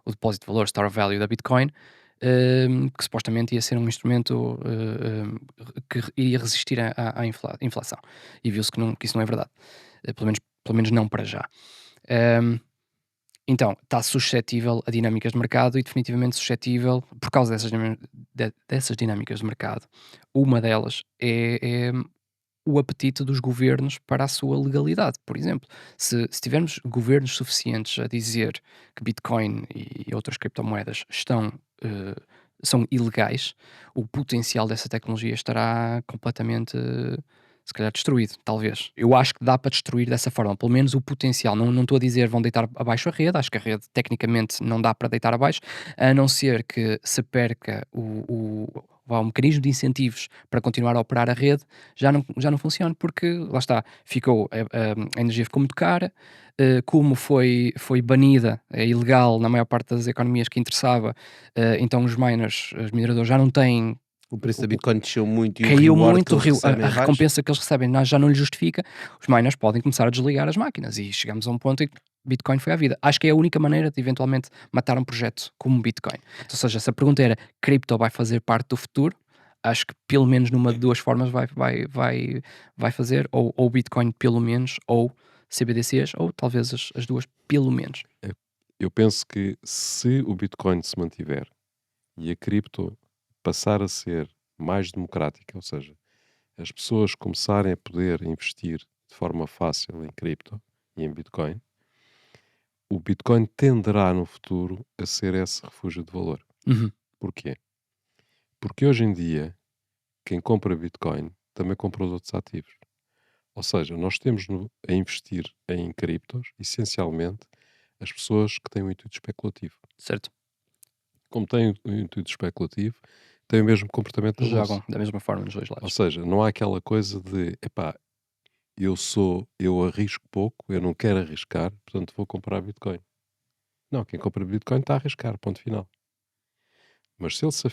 depósito de valor, Store of Value da Bitcoin, que supostamente ia ser um instrumento que iria resistir inflação. E viu-se que isso não é verdade. Pelo menos não para já. Um, então, está suscetível a dinâmicas de mercado e definitivamente suscetível, por causa dessas dinâmicas de mercado. Uma delas é o apetite dos governos para a sua legalidade. Por exemplo, se tivermos governos suficientes a dizer que Bitcoin e outras criptomoedas são ilegais, o potencial dessa tecnologia estará completamente, se calhar, destruído, talvez. Eu acho que dá para destruir dessa forma, pelo menos o potencial. Não estou a dizer vão deitar abaixo a rede, acho que a rede tecnicamente não dá para deitar abaixo, a não ser que se perca ou há um mecanismo de incentivos para continuar a operar a rede, já não funciona, porque lá está, ficou, a energia ficou muito cara, como foi banida, é ilegal na maior parte das economias que interessava, então os miners, os mineradores já não têm, O preço da Bitcoin desceu muito e o caiu reward que muito, eles recebem a é baixo. recompensa que eles recebem já não lhe justifica, os miners podem começar a desligar as máquinas e chegamos a um ponto em que Bitcoin foi à vida. Acho que é a única maneira de eventualmente matar um projeto como Bitcoin. Ou seja, se a pergunta era cripto vai fazer parte do futuro, acho que pelo menos numa de duas formas vai fazer, ou Bitcoin pelo menos, ou CBDCs, ou talvez as duas pelo menos. Eu penso que se o Bitcoin se mantiver e a cripto passar a ser mais democrática, ou seja, as pessoas começarem a poder investir de forma fácil em cripto e em Bitcoin, o Bitcoin tenderá no futuro a ser esse refúgio de valor. Uhum. Porquê? Porque hoje em dia, quem compra Bitcoin também compra os outros ativos. Ou seja, nós temos a investir em criptos, essencialmente, as pessoas que têm um intuito especulativo. Certo? Como têm um intuito especulativo, têm o mesmo comportamento da bolsa. Jogam da mesma forma nos dois Ou lados. seja, não há aquela coisa de, epá, eu arrisco pouco, eu não quero arriscar, portanto vou comprar Bitcoin. Não, quem compra Bitcoin está a arriscar, ponto final. Mas se ele se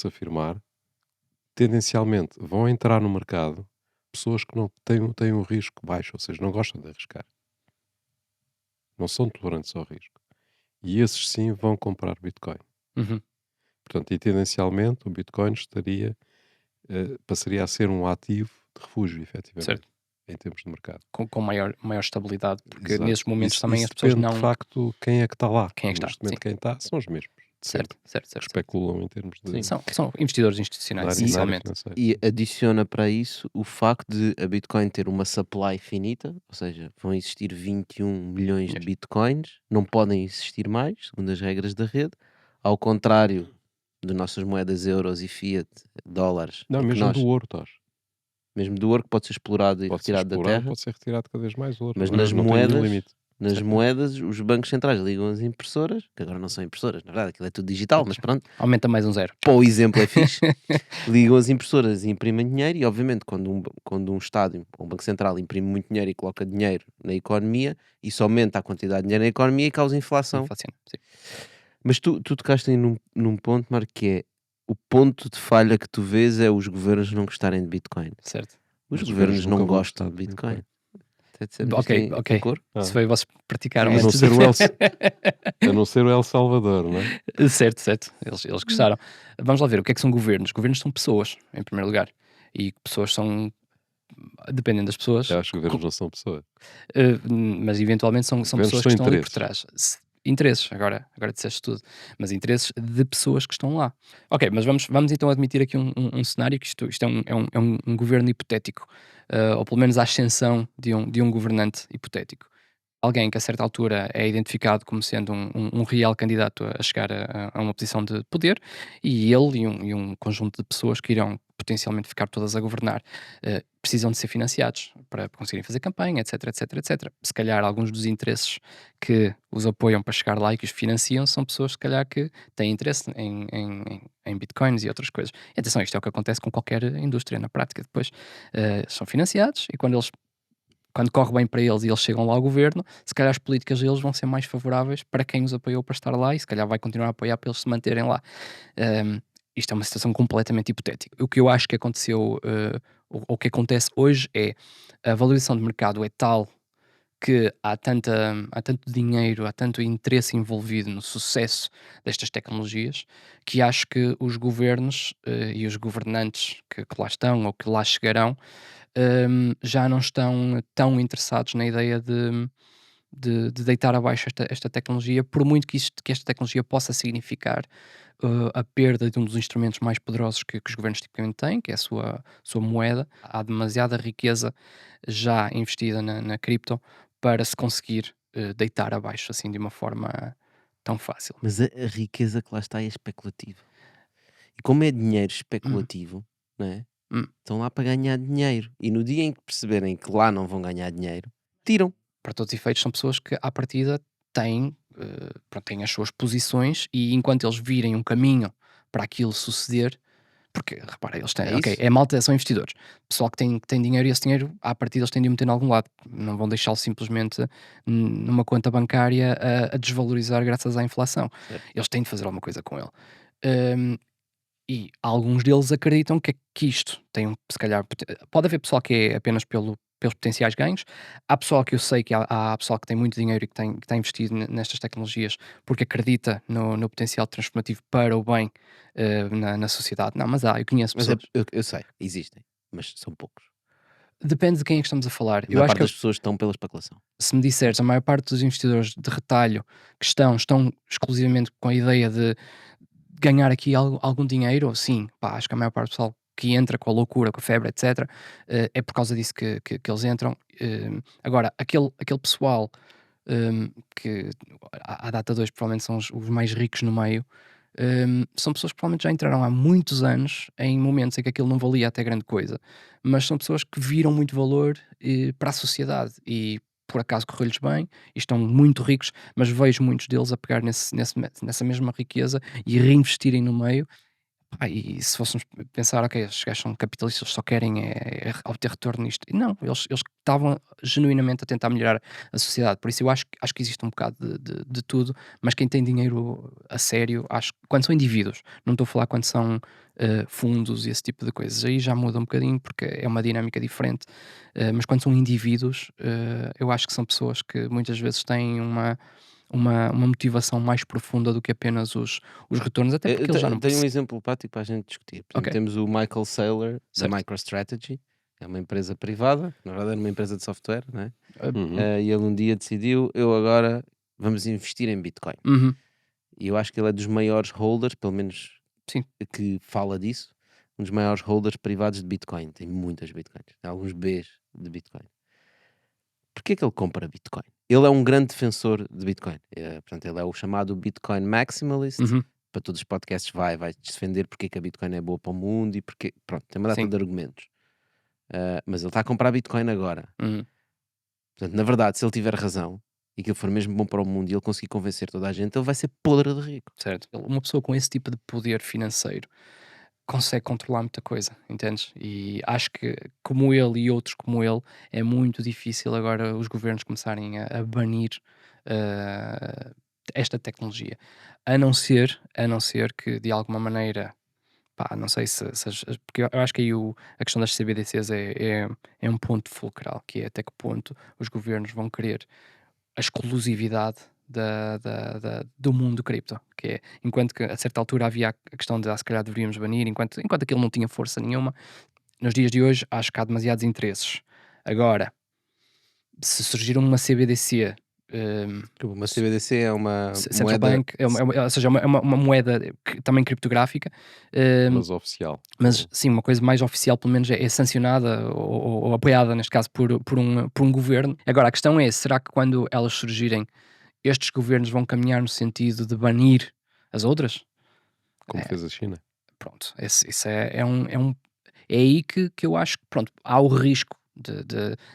afirmar, tendencialmente vão entrar no mercado pessoas que não têm um risco baixo, ou seja, não gostam de arriscar. Não são tolerantes ao risco. E esses sim vão comprar Bitcoin. Uhum. Portanto, e tendencialmente o Bitcoin passaria a ser um ativo de refúgio, efetivamente, Certo. em termos de mercado. Com maior estabilidade, porque Exato. nesses momentos Isso, também isso as pessoas depende, de não. facto, quem é que está lá. Quem é que está? Neste momento, Sim. quem está são os mesmos, de sempre, Certo. que especulam em termos de São investidores na institucionais, área essencialmente. financeira. E adiciona para isso o facto de a Bitcoin ter uma supply finita, ou seja, vão existir 21 milhões de Milhões. Bitcoins, não podem existir mais, segundo as regras da rede, ao contrário de nossas moedas euros e fiat, dólares, Não, em que mesmo do nós, ouro, estás. mesmo do ouro que pode ser explorado e Pode ser retirado da explorado, terra, pode ser retirado cada vez mais ouro. mas Não, nas não tem nenhum moedas, limite. os bancos centrais ligam as impressoras, que agora não são impressoras, na verdade, aquilo é tudo digital, mas pronto, Aumenta mais um zero. para o exemplo é fixe, ligam as impressoras e imprimem dinheiro e obviamente quando um Estado ou um Banco Central imprime muito dinheiro e coloca dinheiro na economia, isso aumenta a quantidade de dinheiro na economia e causa inflação. Inflaciona, sim. Mas tu tocaste aí num ponto, Marco, que é o ponto de falha que tu vês é os governos não gostarem de Bitcoin. Certo. Os Mas governos nunca não vão gostam gostar de de Bitcoin. Bitcoin. Até dissemos isto Ok, em ok. coro. Isso foi vocês praticaram A não antes ser o a não ser o El Salvador, não é? Certo. Eles gostaram. Vamos lá ver, o que é que são governos? Governos são pessoas, em primeiro lugar. E pessoas são, dependendo das pessoas, Eu acho que governos não são pessoas. mas eventualmente são Governos pessoas são que estão ali por interesses. trás. Interesses, agora disseste tudo, mas interesses de pessoas que estão lá. Ok, mas vamos então admitir aqui um cenário que isto é um governo hipotético, ou pelo menos a ascensão de um governante hipotético. Alguém que a certa altura é identificado como sendo um real candidato a chegar a uma posição de poder, e ele e um conjunto de pessoas que irão potencialmente ficar todas a governar, precisam de ser financiados para conseguirem fazer campanha, etc. Se calhar alguns dos interesses que os apoiam para chegar lá e que os financiam são pessoas, se calhar, que têm interesse em bitcoins e outras coisas. E atenção, isto é o que acontece com qualquer indústria na prática. Depois são financiados e quando corre bem para eles e eles chegam lá ao governo, se calhar as políticas deles vão ser mais favoráveis para quem os apoiou para estar lá e se calhar vai continuar a apoiar para eles se manterem lá. Isto é uma situação completamente hipotética. O que eu acho que aconteceu, ou o que acontece hoje é a valorização de mercado é tal que há tanto dinheiro, há tanto interesse envolvido no sucesso destas tecnologias, que acho que os governos e os governantes que lá estão ou que lá chegarão já não estão tão interessados na ideia de deitar abaixo esta tecnologia, por muito que esta tecnologia possa significar a perda de um dos instrumentos mais poderosos que os governos tipicamente têm, que é a sua moeda. Há demasiada riqueza já investida na cripto para se conseguir deitar abaixo assim de uma forma tão fácil. Mas a riqueza que lá está é especulativa. E como é dinheiro Hum, especulativo, não é? hum. Estão lá para ganhar dinheiro. E no dia em que perceberem que lá não vão ganhar dinheiro, tiram. Para todos os efeitos, são pessoas que, à partida, têm as suas posições e enquanto eles virem um caminho para aquilo suceder, porque, repara, eles É têm, ok, isso? é malta, são investidores. Pessoal que tem dinheiro e esse dinheiro, à partida, eles têm de o meter em algum lado. Não vão deixá-lo simplesmente numa conta bancária a desvalorizar graças à inflação. Certo. Eles têm de fazer alguma coisa com ele. Hum, e alguns deles acreditam que isto tem, se calhar, pode haver pessoal que é apenas pelos potenciais ganhos. Há pessoal que eu sei que há pessoal que tem muito dinheiro e que está investido nestas tecnologias porque acredita no potencial transformativo para o bem na sociedade. Não, mas eu conheço Mas é, pessoas. eu sei, existem, mas são poucos. Depende de quem é que estamos a falar. A Eu maior acho parte que das pessoas estão pela especulação. se me disseres a maior parte dos investidores de retalho que estão exclusivamente com a ideia de ganhar aqui algum dinheiro, sim, pá, acho que a maior parte do pessoal que entra com a loucura, com a febre, etc., é por causa disso que eles entram. Agora, aquele pessoal que à data 2 provavelmente são os mais ricos no meio, são pessoas que provavelmente já entraram há muitos anos em momentos em que aquilo não valia até grande coisa, mas são pessoas que viram muito valor para a sociedade e por acaso correu-lhes bem e estão muito ricos, mas vejo muitos deles a pegar nessa mesma riqueza e reinvestirem no meio. E se fôssemos pensar, ok, estes gajos são capitalistas, eles só querem obter retorno nisto. E não, eles estavam genuinamente a tentar melhorar a sociedade. Por isso eu acho que existe um bocado de tudo, mas quem tem dinheiro a sério, acho que quando são indivíduos, não estou a falar quando são fundos e esse tipo de coisas, aí já muda um bocadinho porque é uma dinâmica diferente. Mas quando são indivíduos, eu acho que são pessoas que muitas vezes têm uma motivação mais profunda do que apenas os retornos, até Eu porque eles já não tenho um precisam. exemplo prático para a gente discutir. Por Ok, exemplo, temos o Michael Saylor, da certo. MicroStrategy, é uma empresa privada, na verdade era uma empresa de software, né? Ah, Uhum. E ele um dia decidiu, eu agora vamos investir em Bitcoin. uhum, E eu acho que ele é dos maiores holders, pelo menos sim, que fala disso, um dos maiores holders privados de Bitcoin. Tem muitas Bitcoins, tem alguns Bs de Bitcoin. Porquê que ele compra Bitcoin? Ele é um grande defensor de Bitcoin. Portanto, ele é o chamado Bitcoin Maximalist. uhum, Para todos os podcasts vai defender porque é que a Bitcoin é boa para o mundo e porque, pronto, tem uma data sim, de argumentos. Mas ele está a comprar Bitcoin agora. uhum, Portanto, na verdade, se ele tiver razão e que ele for mesmo bom para o mundo e ele conseguir convencer toda a gente, ele vai ser podre de rico. certo. Uma pessoa com esse tipo de poder financeiro consegue controlar muita coisa, entendes? E acho que, como ele e outros como ele, é muito difícil agora os governos começarem a banir ah, esta tecnologia. A não ser que, de alguma maneira, pá, não sei porque eu acho que aí a questão das CBDCs é um ponto fulcral, que é até que ponto os governos vão querer a exclusividade do mundo cripto, que é, enquanto que a certa altura havia a questão de se calhar deveríamos banir, enquanto aquilo não tinha força nenhuma, nos dias de hoje acho que há demasiados interesses. Agora, se surgir uma CBDC, Uma CBDC é uma Central moeda, Bank, ou seja, uma moeda também criptográfica, hum, Mas oficial. mas sim, uma coisa mais oficial, pelo menos é sancionada ou apoiada, neste caso, por um governo. Agora, a questão é, será que quando elas surgirem, estes governos vão caminhar no sentido de banir as outras? Como É, fez a China. pronto, isso é aí que eu acho que, pronto, há o risco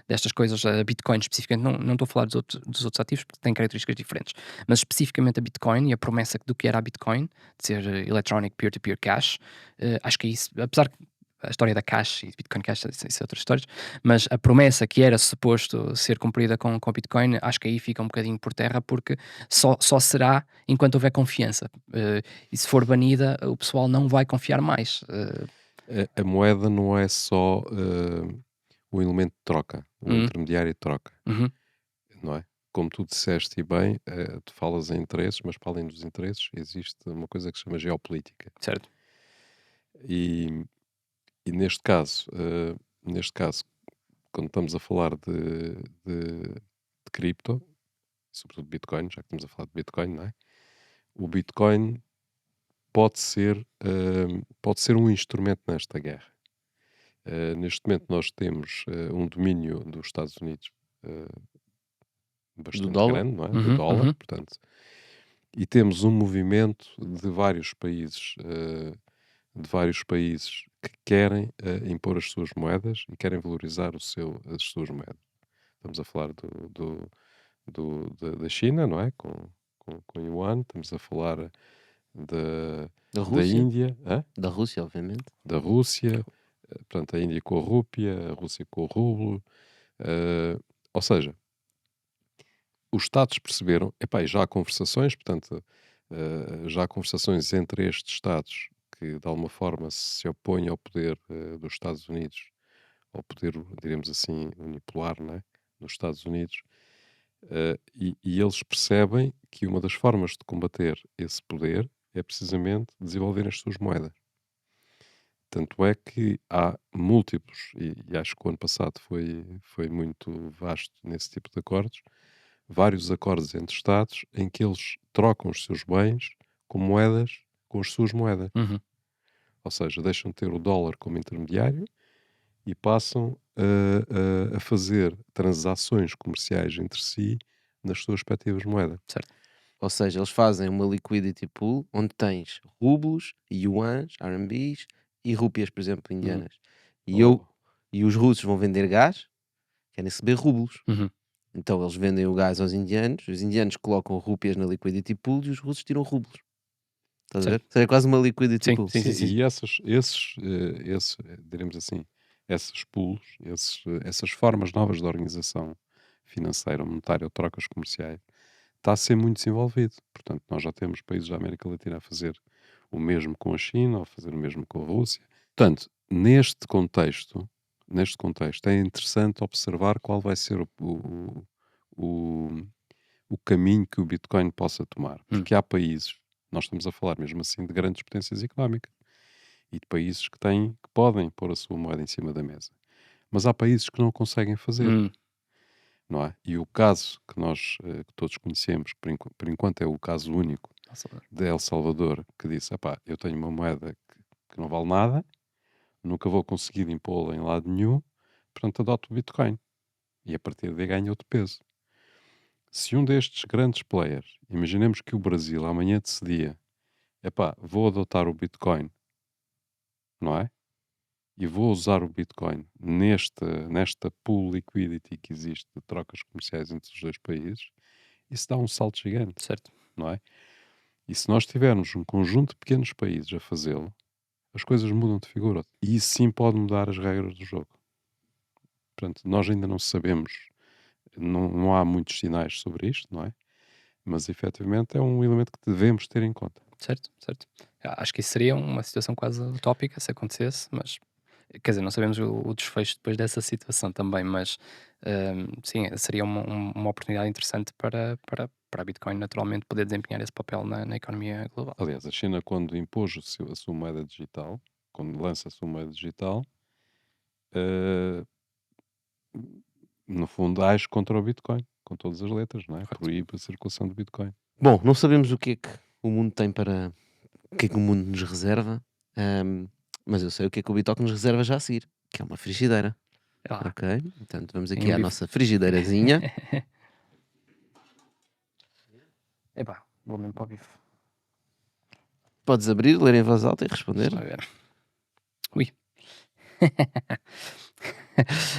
destas coisas, a Bitcoin especificamente, não estou a falar dos outros ativos porque têm características diferentes, mas especificamente a Bitcoin e a promessa do que era a Bitcoin, de ser Electronic Peer-to-Peer Cash, acho que é isso, apesar que a história da Cash e Bitcoin Cash, isso é outras histórias, mas a promessa que era suposto ser cumprida com a Bitcoin, acho que aí fica um bocadinho por terra, porque só será enquanto houver confiança. E se for banida, o pessoal não vai confiar mais. A moeda não é só o elemento de troca, o Uhum, intermediário de troca, uhum, não é? Como tu disseste e bem, tu falas em interesses, mas para além dos interesses existe uma coisa que se chama geopolítica. certo. E, e neste caso, quando estamos a falar de cripto, sobretudo Bitcoin, já que estamos a falar de Bitcoin, não é? O Bitcoin pode ser um instrumento nesta guerra. Neste momento nós temos um domínio dos Estados Unidos do bastante dólar. grande, não é? Do Uhum, dólar, uhum, portanto, e temos um movimento de vários países que querem impor as suas moedas e querem valorizar as suas moedas. Estamos a falar da China, não é? Com Yuan, estamos a falar da, Da da Rússia? Índia, Da Rússia, obviamente. da Rússia, portanto, a Índia com a rúpia, a Rússia com o rublo. Ou seja, os Estados perceberam, epá, e já há conversações, portanto, já há conversações entre estes Estados que de alguma forma se opõem ao poder dos Estados Unidos, ao poder, diremos assim, unipolar, não é? Dos Estados Unidos, e eles percebem que uma das formas de combater esse poder é precisamente desenvolver as suas moedas. Tanto é que há múltiplos, e acho que o ano passado foi muito vasto nesse tipo de acordos, vários acordos entre Estados em que eles trocam os seus bens com moedas, com as suas moedas. Uhum. Ou seja, deixam de ter o dólar como intermediário e passam a fazer transações comerciais entre si nas suas respectivas moedas. Certo. Ou seja, eles fazem uma liquidity pool onde tens rublos, yuans, RMBs e rúpias, por exemplo, indianas. E, Oh, e os russos vão vender gás, querem receber rublos. Uhum. Então eles vendem o gás aos indianos, os indianos colocam rúpias na liquidity pool e os russos tiram rublos. Estás a ver? Certo. Ou seja, é quase uma liquidity Sim, pool. sim, sim, sim, sim. e diremos assim, esses pools, essas formas novas de organização financeira, monetária ou trocas comerciais, está a ser muito desenvolvido. Portanto, nós já temos países da América Latina a fazer o mesmo com a China, ou a fazer o mesmo com a Rússia. Portanto, neste contexto é interessante observar qual vai ser o, o caminho que o Bitcoin possa tomar. Porque há países, nós estamos a falar mesmo assim de grandes potências económicas e de países que podem pôr a sua moeda em cima da mesa. Mas há países que não o conseguem fazer, não é? E o caso que nós que todos conhecemos, por enquanto é o caso único de El Salvador, que disse, epá, eu tenho uma moeda que não vale nada, nunca vou conseguir impô-la em lado nenhum, portanto adoto o Bitcoin. E a partir daí ganha outro peso. Se um destes grandes players, imaginemos que o Brasil amanhã decidia, epá, vou adotar o Bitcoin, não é? E vou usar o Bitcoin nesta pool liquidity que existe de trocas comerciais entre os dois países, isso dá um salto gigante, Certo. não é? E se nós tivermos um conjunto de pequenos países a fazê-lo, as coisas mudam de figura. E isso sim pode mudar as regras do jogo. Portanto, nós ainda não sabemos, não há muitos sinais sobre isto, não é? Mas efetivamente é um elemento que devemos ter em conta. Certo, certo. Acho que isso seria uma situação quase utópica se acontecesse, mas quer dizer, não sabemos o desfecho depois dessa situação também, mas sim, seria uma oportunidade interessante para a Bitcoin naturalmente poder desempenhar esse papel na economia global. Aliás, a China, quando impôs a sua moeda digital, quando lança a sua moeda digital, eh, no fundo, age contra o Bitcoin, com todas as letras, não é? Correto. Proíbe a circulação do Bitcoin. Bom, não sabemos o que é que o mundo tem para. O que é que o mundo nos reserva, mas eu sei o que é que o Bitcoin nos reserva já a seguir, que é uma frigideira. Ah, Ok? Portanto, vamos aqui em à vivo. nossa frigideirazinha. Epá, vou mesmo para o bife. Podes abrir, ler em voz alta e responder. Deixa lá ver. Ui.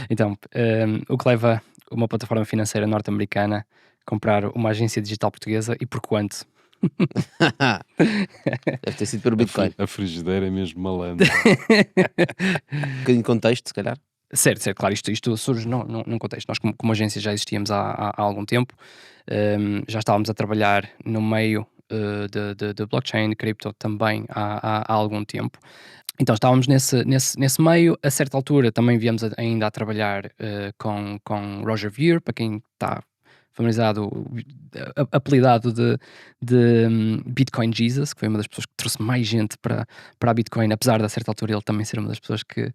Então, o que leva uma plataforma financeira norte-americana a comprar uma agência digital portuguesa e por quanto? Deve ter sido pelo Bitcoin. A frigideira é mesmo malandra. Um bocadinho de contexto, se calhar. Certo, certo, claro, isto surge num contexto. Nós, como agência, já existíamos há algum tempo, já estávamos a trabalhar no meio de blockchain, de cripto também há algum tempo. Então estávamos nesse meio. A certa altura também viemos ainda a trabalhar com Roger Ver, para quem está familiarizado, apelidado de Bitcoin Jesus, que foi uma das pessoas que trouxe mais gente para a Bitcoin, apesar de a certa altura ele também ser uma das pessoas que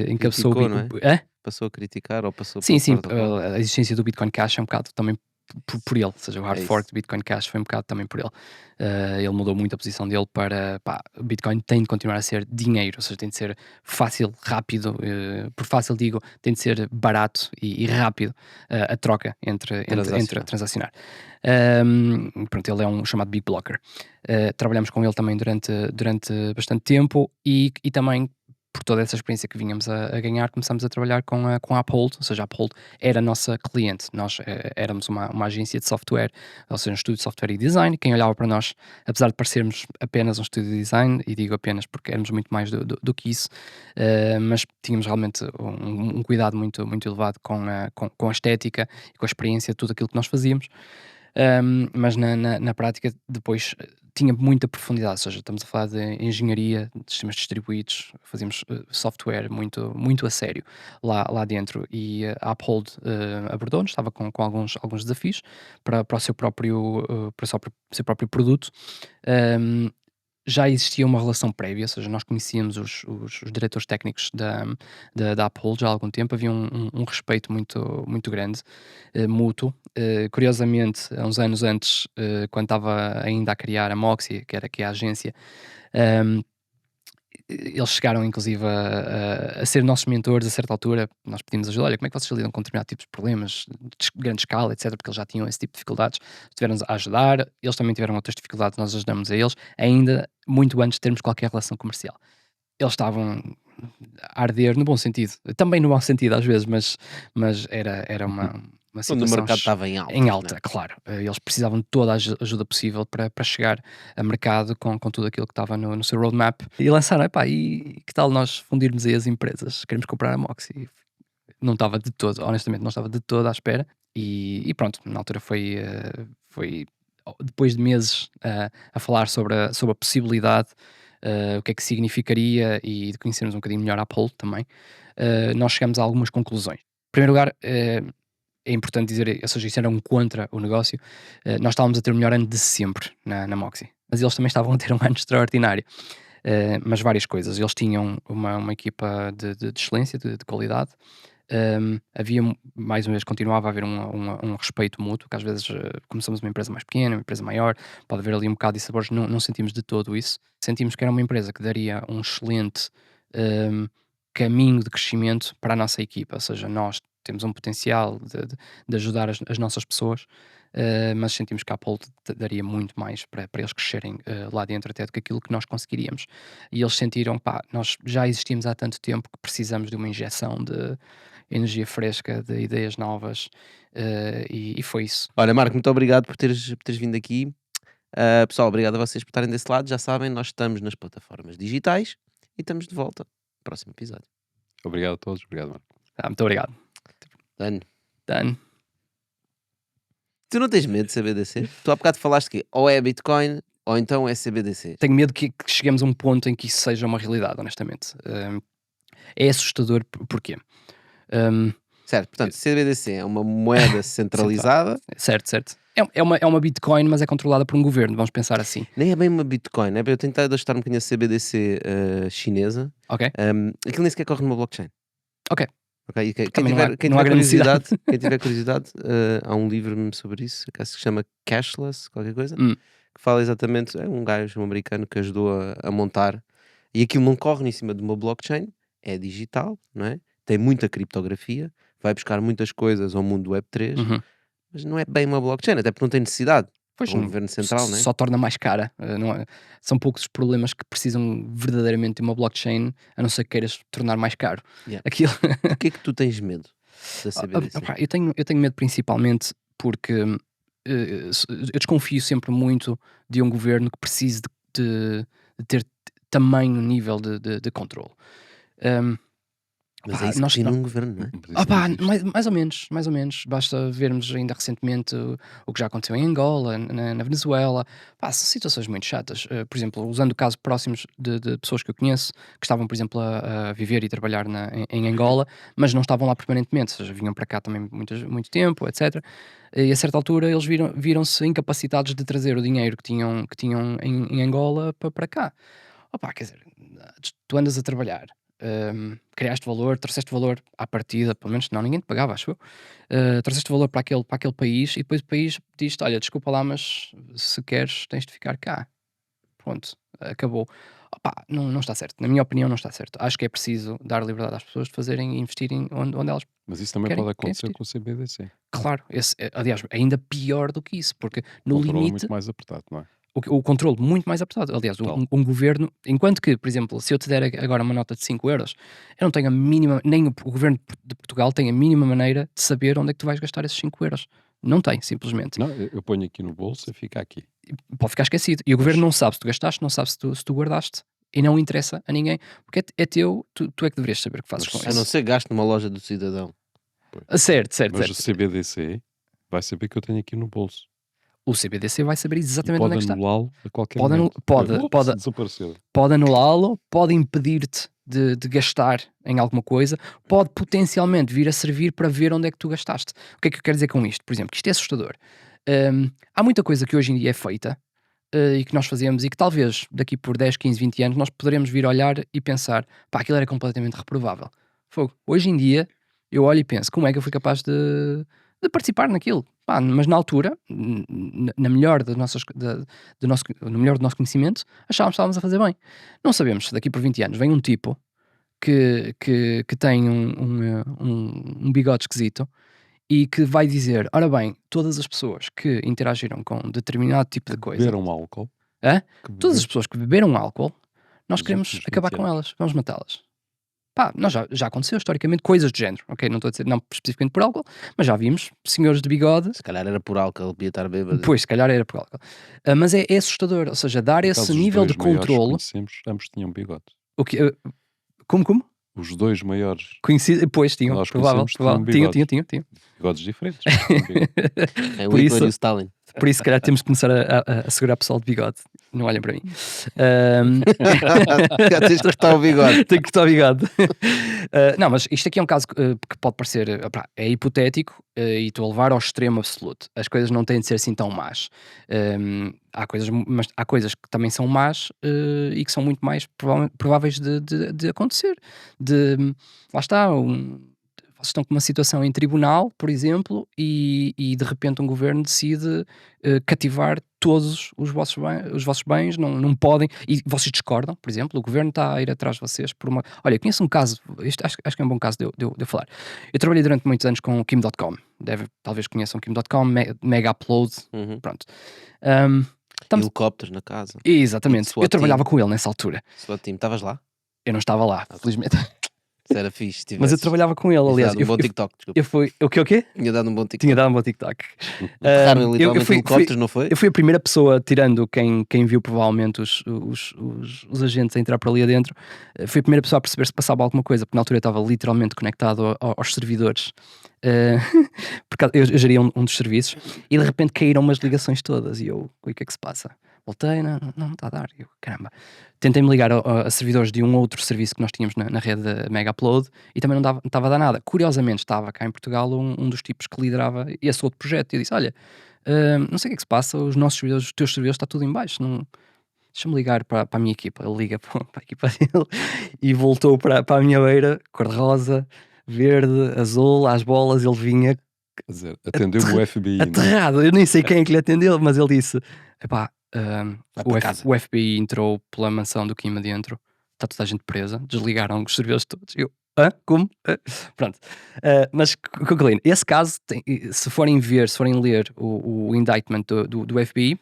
encabeçou Criticou, não é? Hã? Passou a criticar ou passou Sim, pelo sim, protocolo. a existência do Bitcoin Cash é um bocado também por ele, ou seja, o hard É isso. fork do Bitcoin Cash foi um bocado também por ele. Ele mudou muito a posição dele para, pá, o Bitcoin tem de continuar a ser dinheiro, ou seja, tem de ser fácil, rápido, por fácil digo, tem de ser barato e rápido a troca entre transacionar. Pronto, ele é um chamado Big Blocker. Trabalhamos com ele também durante bastante tempo e também por toda essa experiência que vínhamos a ganhar, começámos a trabalhar com a Uphold, ou seja, a Uphold era a nossa cliente. Nós éramos uma agência de software, ou seja, um estúdio de software e design. Quem olhava para nós, apesar de parecermos apenas um estúdio de design, e digo apenas porque éramos muito mais do que isso, mas tínhamos realmente um cuidado muito elevado com a estética e com a experiência de tudo aquilo que nós fazíamos. Mas na prática depois tinha muita profundidade, ou seja, estamos a falar de engenharia, de sistemas distribuídos, fazíamos software muito a sério lá dentro, e a Uphold abordou-nos, estava com alguns desafios para o seu próprio, seu próprio produto. Um, Já existia uma relação prévia, ou seja, nós conhecíamos os diretores técnicos da Uphold já há algum tempo, havia um respeito muito grande, mútuo. Curiosamente, há uns anos antes, quando estava ainda a criar a Moxie, que era aqui a agência, um, eles chegaram inclusive a ser nossos mentores a certa altura. Nós pedimos ajuda, olha, como é que vocês lidam com determinados tipos de problemas de grande escala, etc, porque eles já tinham esse tipo de dificuldades, estiveram-nos a ajudar, eles também tiveram outras dificuldades, nós ajudamos a eles, ainda muito antes de termos qualquer relação comercial. Eles estavam a arder no bom sentido, também no mau sentido às vezes, mas era uma Quando o situação mercado estava em em altas, alta, claro. Eles precisavam de toda a ajuda possível para chegar a mercado com tudo aquilo que estava no seu roadmap, e lançaram, epá, e que tal nós fundirmos aí as empresas? Queremos comprar a Moxie. Não estava de todo, honestamente, não estava de todo à espera, e pronto, na altura foi depois de meses a falar sobre a possibilidade, o que é que significaria, e de conhecermos um bocadinho melhor a Apple também, nós chegamos a algumas conclusões. Em primeiro lugar, é importante dizer, ou seja, isso era um contra o negócio. Nós estávamos a ter o melhor ano de sempre na Moxie, mas eles também estavam a ter um ano extraordinário. Mas várias coisas. Eles tinham uma equipa de excelência, de qualidade. Havia, mais uma vez, continuava a haver um respeito mútuo, que às vezes, como somos uma empresa mais pequena, uma empresa maior, pode haver ali um bocado de sabores, não sentimos de todo isso. Sentimos que era uma empresa que daria um excelente um, caminho de crescimento para a nossa equipa, ou seja, nós temos um potencial de ajudar as nossas pessoas, mas sentimos que a Apple daria muito mais para eles crescerem lá dentro até do que aquilo que nós conseguiríamos. E eles sentiram, pá, nós já existimos há tanto tempo que precisamos de uma injeção de energia fresca, de ideias novas, e foi isso. Olha, Marco, muito obrigado por teres vindo aqui. Pessoal, obrigado a vocês por estarem desse lado. Já sabem, nós estamos nas plataformas digitais e estamos de volta no próximo episódio. Obrigado a todos. Obrigado, Marco. Muito obrigado. Dano. Done. Tu não tens medo de CBDC? Tu há bocado falaste que ou é Bitcoin ou então é CBDC. Tenho medo que cheguemos a um ponto em que isso seja uma realidade, honestamente. É assustador, porquê? Certo, portanto, CBDC é uma moeda centralizada. Certo. É uma Bitcoin, mas é controlada por um governo, vamos pensar assim. Nem é bem uma Bitcoin, é bem eu tentar ajustar um bocadinho a CBDC chinesa. Ok? Aquilo nem sequer corre numa blockchain. Ok. Ok? E quem Também tiver, quem não há tiver grande curiosidade, necessidade. quem tiver curiosidade, há um livro mesmo sobre isso, que se chama Cashless, qualquer coisa, Hum. que fala exatamente, é um gajo, um americano que ajudou a montar, e aquilo não corre em cima de uma blockchain, é digital, não é? Tem muita criptografia, vai buscar muitas coisas ao mundo Web3, Uhum. mas não é bem uma blockchain, até porque não tem necessidade. Pois, Um governo central, não é? só torna mais cara. São poucos os problemas que precisam verdadeiramente de uma blockchain, a não ser que queiras tornar mais caro. Yeah. Aquilo. O que é que tu tens medo da CBDC? Opá, eu tenho medo principalmente porque eu desconfio sempre muito de um governo que precise de ter tamanho nível de controle. Mas Pá, é isso que nós tem não- num governo, não é? Mas isso não existe. mais ou menos. Basta vermos ainda recentemente o que já aconteceu em Angola, na Venezuela. Pá, são situações muito chatas. Por exemplo, usando casos próximos de pessoas que eu conheço, que estavam, por exemplo, a viver e trabalhar em Angola, mas não estavam lá permanentemente, ou seja, vinham para cá também muito tempo, etc. E a certa altura eles viram-se incapacitados de trazer o dinheiro que tinham em Angola para cá. Opa, quer dizer, tu andas a trabalhar, criaste valor, trouxeste valor à partida, pelo menos não, ninguém te pagava, acho eu. Trouxeste valor para aquele país, e depois o país diz-te: olha, desculpa lá, mas se queres tens de ficar cá. Pronto, acabou. Opa, não está certo. Na minha opinião, não está certo. Acho que é preciso dar liberdade às pessoas de fazerem e investirem onde elas. Mas isso também Querem pode acontecer investir. com o CBDC. Claro, aliás, ainda pior do que isso, porque no Controla limite muito mais apertado, não é? o controle muito mais apertado. Aliás, Total. um governo, enquanto que, por exemplo, se eu te der agora uma nota de 5 euros, eu não tenho a mínima, nem o governo de Portugal tem a mínima maneira de saber onde é que tu vais gastar esses 5 euros. Não tem, simplesmente. Não, eu ponho aqui no bolso e fica aqui. Pode ficar esquecido. E o governo Mas não sabe se tu gastaste, não sabe se tu guardaste. E não interessa a ninguém, porque é teu, tu é que deverias saber o que fazes Mas com A não isso. ser gasto numa loja do cidadão. pois. Certo, certo, Mas o certo. CBDC vai saber que eu tenho aqui no bolso. O CBDC vai saber E exatamente onde é pode que está. anulá-lo a qualquer Pode, momento. pode Desapareceu. pode anulá-lo, pode impedir-te de gastar em alguma coisa, pode potencialmente vir a servir para ver onde é que tu gastaste. O que é que eu quero dizer com isto? Por exemplo, que isto é assustador. Há muita coisa que hoje em dia é feita e que nós fazemos e que talvez daqui por 10, 15, 20 anos nós poderemos vir olhar e pensar, pá, aquilo era completamente reprovável. Fogo. Hoje em dia eu olho e penso, como é que eu fui capaz de participar naquilo? Pá, mas na altura, na melhor das nossas, no melhor do nosso conhecimento, achávamos que estávamos a fazer bem. Não sabemos se daqui por 20 anos vem um tipo que tem um bigode esquisito e que vai dizer, ora bem, todas as pessoas que interagiram com determinado tipo de coisa, Beberam álcool. hã? Que Todas as beberam pessoas que beberam álcool, nós nos queremos últimos acabar 20 com anos. elas, vamos matá-las. Pá, nós já aconteceu historicamente coisas do género, ok? Não estou a dizer, não especificamente por álcool, mas já vimos senhores de bigode, Se calhar era por álcool, ele podia estar bêbado. pois, se calhar era por álcool. Mas é assustador, ou seja, dar Por esse acaso, os nível de dois maiores que controle. conhecemos, ambos tinham bigode. O que, como? Os dois maiores Conhecido, pois, que tinham, nós provável, conhecemos tinham tinham. bigodes diferentes. Tinham bigode. É o Por Hitler isso, e o Stalin. por isso, se calhar, temos que começar a segurar pessoal de bigode. Não olhem para mim. Ahm, Já tens de cortar o bigode. Tenho que estar bigode. Não, mas isto aqui é um caso que pode parecer, pá, é hipotético e estou a levar ao extremo absoluto. As coisas não têm de ser assim tão más. Mas há coisas que também são más e que são muito mais prováveis de acontecer. Lá está, vocês estão com uma situação em tribunal, por exemplo, e de repente um governo decide cativar todos os vossos bens, não podem, e vocês discordam, por exemplo, o governo está a ir atrás de vocês por uma... Olha, eu conheço um caso, isto acho que é um bom caso de eu falar. Eu trabalhei durante muitos anos com o Kim.com, talvez conheçam o Kim.com, Mega Upload, Uhum. pronto. Um, estamos- Helicópteros na casa. Exatamente, SWAT eu trabalhava com ele nessa altura. SWAT team. Estavas lá? Eu não estava lá, felizmente, Isso era fixe. se mas eu tivesses. trabalhava com ele, Tinhas aliás. dado um bom TikTok, desculpa. Eu fui... O quê? Tinha dado um bom TikTok. Tinha dado um bom TikTok. Enterraram eu literalmente fui- helicópteros, não foi? Eu fui a primeira pessoa, tirando quem viu provavelmente os agentes a entrar por ali adentro, fui a primeira pessoa a perceber se passava alguma coisa, porque na altura eu estava literalmente conectado aos servidores, porque eu geria um dos serviços, e de repente caíram umas ligações todas, e eu, o que é que se passa? Voltei, não está a dar, e eu, caramba. Tentei-me ligar a servidores de um outro serviço que nós tínhamos na rede Mega Upload e também não estava a dar nada. Curiosamente, estava cá em Portugal um dos tipos que liderava esse outro projeto. E eu disse, olha, não sei o que é que se passa, os teus servidores está tudo em baixo, deixa-me ligar para a minha equipa. Ele liga para a equipa dele e voltou para a minha beira, cor-de-rosa, verde, azul, às bolas, ele vinha Quer dizer, atendeu-me o FBI. não é? aterrado. Eu nem sei quem é que lhe atendeu, mas ele disse, epá, Vai para casa. o FBI entrou pela mansão do Kim adentro, está toda a gente presa, desligaram os servidores todos. Eu, como? Pronto. Mas, concluindo, esse caso, se forem ler o indictment do FBI,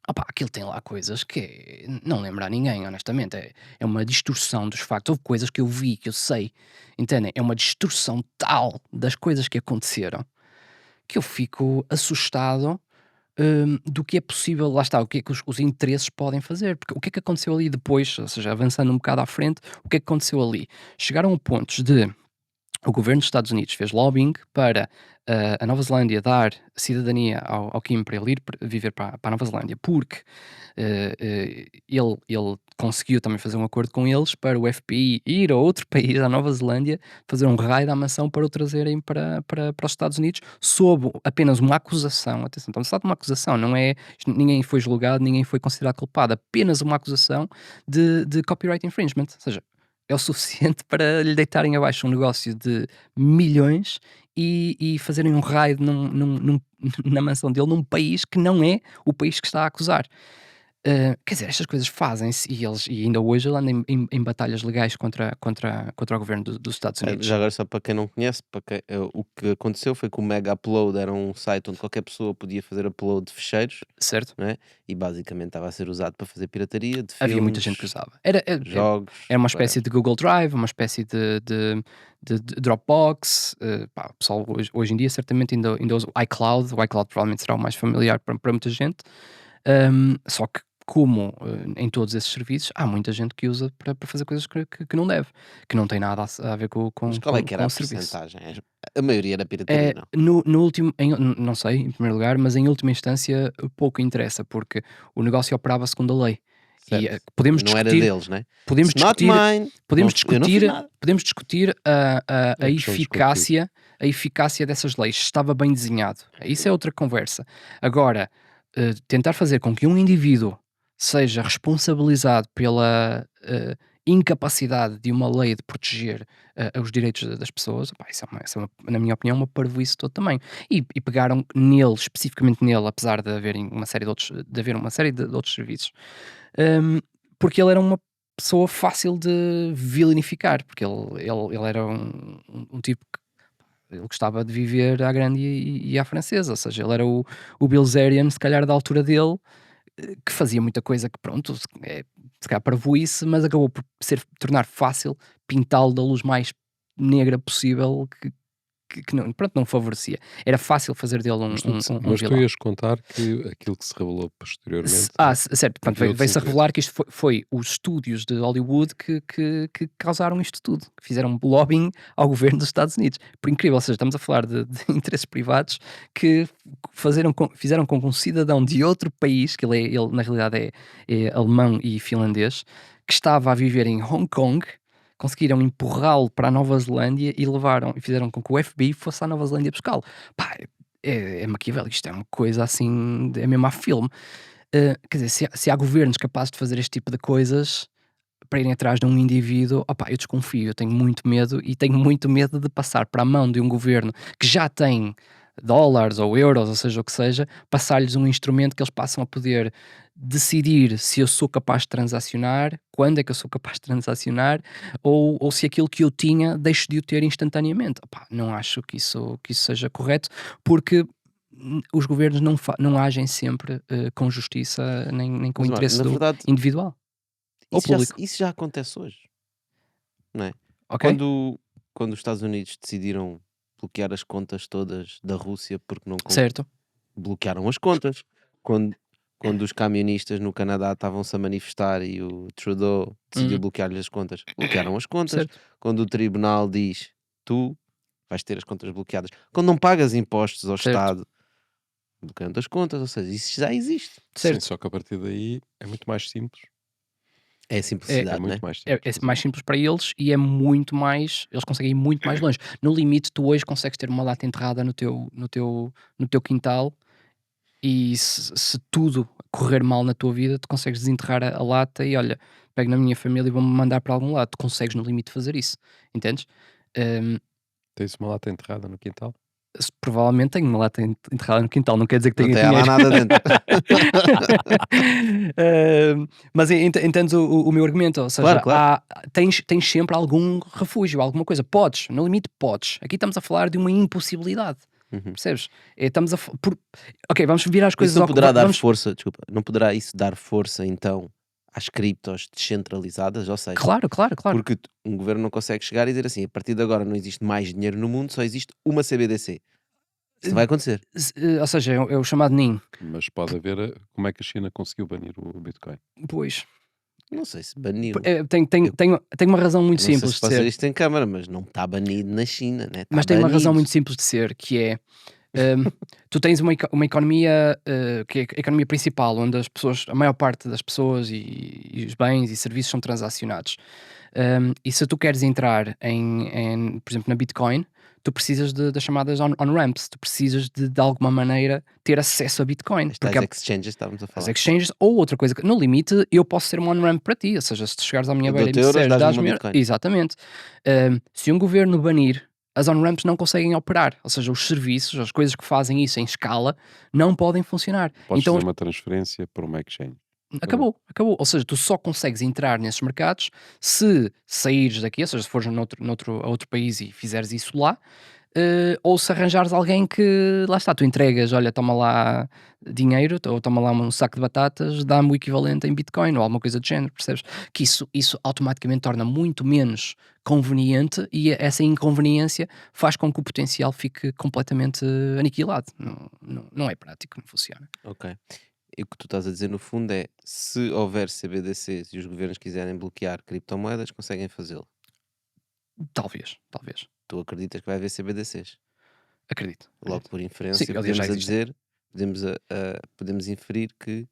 opá, aquilo tem lá coisas que não lembra a ninguém, honestamente. É uma distorção dos factos. Houve coisas que eu vi, que eu sei, entendem? É uma distorção tal das coisas que aconteceram que eu fico assustado do que é possível, lá está, o que é que os interesses podem fazer, porque o que é que aconteceu ali depois, ou seja, avançando um bocado à frente, o que é que aconteceu ali? Chegaram a pontos de o governo dos Estados Unidos fez lobbying para a Nova Zelândia dar cidadania ao Kim para ele ir viver para a Nova Zelândia, porque ele conseguiu também fazer um acordo com eles para o FBI ir a outro país, à Nova Zelândia, fazer um raid à mansão para o trazerem para os Estados Unidos, sob apenas uma acusação. Atenção, estamos a falar de uma acusação, não é? Ninguém foi julgado, ninguém foi considerado culpado, apenas uma acusação de copyright infringement. Ou seja, é o suficiente para lhe deitarem abaixo um negócio de milhões e fazerem um raid na mansão dele num país que não é o país que está a acusar. Quer dizer, estas coisas fazem-se e ainda hoje ele anda em batalhas legais contra o governo dos Estados Unidos. Já agora, só para quem não conhece, o que aconteceu foi que o Mega Upload era um site onde qualquer pessoa podia fazer upload de ficheiros, Certo? não é? E basicamente estava a ser usado para fazer pirataria de Havia muita gente que filmes, usava. jogos, Era uma whatever. espécie de Google Drive, uma espécie de Dropbox. Pá, o pessoal hoje em dia certamente ainda usa o iCloud. O iCloud provavelmente será o mais familiar para muita gente. Só que, como em todos esses serviços, há muita gente que usa para fazer coisas que não deve, que não tem nada a ver com, Mas com, qual é com, que com era a o serviço. percentagem? A maioria era pirataria, não? No último, não sei, em primeiro lugar, mas em última instância pouco interessa, porque o negócio operava segundo a lei. E Certo. podemos Não era discutir, deles, né? podemos It's not discutir, mine. podemos Eu não fiz discutir, nada. podemos discutir a É questão de discutir. a eficácia dessas leis, se estava bem desenhado. Isso é outra conversa. Agora, tentar fazer com que um indivíduo seja responsabilizado pela incapacidade de uma lei de proteger os direitos das pessoas, pá, na minha opinião, uma parvoíce todo também. E pegaram nele, especificamente nele, apesar de haver uma série de outros serviços, hum, porque ele era uma pessoa fácil de vilanificar, porque ele era um tipo que ele gostava de viver à grande e à francesa, ou seja, ele era o Bilzerian, se calhar da altura dele, que fazia muita coisa que, pronto, se calhar parvoíce, mas acabou por tornar fácil pintá-lo da luz mais negra possível, que não, pronto, não favorecia. Era fácil fazer dele Mas um tu vilão. ias contar que aquilo que se revelou posteriormente Certo, portanto, havia outros veio-se a interesses. revelar que isto foi os estúdios de Hollywood que causaram isto tudo, que fizeram lobbying ao governo dos Estados Unidos. Por incrível, ou seja, estamos a falar de interesses privados que fizeram com que um cidadão de outro país, que ele na realidade é alemão e finlandês, que estava a viver em Hong Kong, conseguiram empurrá-lo para a Nova Zelândia e fizeram com que o FBI fosse à Nova Zelândia buscá-lo. Pá, é maquiavélico, isto é uma coisa assim, é mesmo a filme. Quer dizer, se há governos capazes de fazer este tipo de coisas para irem atrás de um indivíduo, opá, eu desconfio, eu tenho muito medo e tenho muito medo de passar para a mão de um governo que já tem dólares ou euros, ou seja o que seja, passar-lhes um instrumento que eles passam a poder decidir se eu sou capaz de transacionar, quando é que eu sou capaz de transacionar, ou se aquilo que eu tinha deixo de o ter instantaneamente. Opá, não acho que isso seja correto, porque os governos não agem sempre com justiça nem com o Mas, olha, interesse na do verdade, individual ou público, isso já acontece hoje, não é? ok? Quando os Estados Unidos decidiram bloquear as contas todas da Rússia porque não Certo, bloquearam as contas. Quando os camionistas no Canadá estavam-se a manifestar e o Trudeau decidiu uhum, bloquear-lhes as contas, bloquearam as contas. certo, Quando o tribunal diz, tu vais ter as contas bloqueadas. Quando não pagas impostos ao certo, Estado, bloqueiam as contas, ou seja, isso já existe. Sim, certo. só que a partir daí é muito mais simples. É a É, simplicidade, muito né? mais é simples. mais simples para eles e é muito mais. Eles conseguem ir muito mais longe. No limite, tu hoje consegues ter uma lata enterrada no teu quintal e se tudo correr mal na tua vida, tu consegues desenterrar a lata e olha, pego na minha família e vou-me mandar para algum lado. Tu consegues no limite fazer isso, entendes? Hum, Tens uma lata enterrada no quintal? Provavelmente tenho uma lata enterrada no quintal, não quer dizer que Não tenha tem lá dinheiro. nada dentro. Mas entendes o meu argumento, ou Claro, seja, claro. tens sempre algum refúgio, alguma coisa. Podes, no limite podes. Aqui estamos a falar de uma impossibilidade, Uhum. percebes? Estamos Ok, vamos virar as Isso coisas não ao poderá dar vamos. força, desculpa, não poderá isso dar força então às criptos descentralizadas? Ou seja, Claro, claro, claro. porque um governo não consegue chegar e dizer assim, a partir de agora não existe mais dinheiro no mundo, só existe uma CBDC. Isso não vai acontecer. Ou seja, é o chamado NIM. Mas pode haver como é que a China conseguiu banir o Bitcoin. Pois. Não sei se baniu. Tem uma razão muito Não sei simples se de pode ser ser. isto em câmara, mas não está banido na China, né? Está Mas tem uma razão banido. muito simples de ser, que é tu tens uma economia que é a economia principal, onde a maior parte das pessoas e os bens e serviços são transacionados. E se tu queres entrar por exemplo, na Bitcoin, tu precisas das chamadas on-ramps, tu precisas de alguma maneira ter acesso a Bitcoin. Estas Porque exchanges estávamos a as falar. exchanges, ou outra coisa, no limite, eu posso ser um on-ramp para ti, ou seja, se tu chegares à minha Eu beira e dou-te me euros, disseres, dás-me uma dás-me Bitcoin. exatamente. Se um governo banir, as on-ramps não conseguem operar, ou seja, os serviços, as coisas que fazem isso em escala, não podem funcionar. Podes Então, fazer uma transferência por uma exchange. Acabou. Acabou. Ou seja, tu só consegues entrar nesses mercados se saíres daqui, ou seja, se fores a outro país e fizeres isso lá, ou se arranjares alguém que, lá está, tu entregas, olha, toma lá dinheiro, ou toma lá um saco de batatas, dá-me o equivalente em Bitcoin ou alguma coisa do género, percebes? Que isso automaticamente torna muito menos conveniente e essa inconveniência faz com que o potencial fique completamente aniquilado. Não é prático, não funciona. Ok. E o que tu estás a dizer no fundo é, se houver CBDCs e os governos quiserem bloquear criptomoedas, conseguem fazê-lo. Talvez, talvez. Tu acreditas que vai haver CBDCs? Acredito, Logo acredito. por Sim, inferência, aliás, já podemos a existem. dizer, podemos inferir que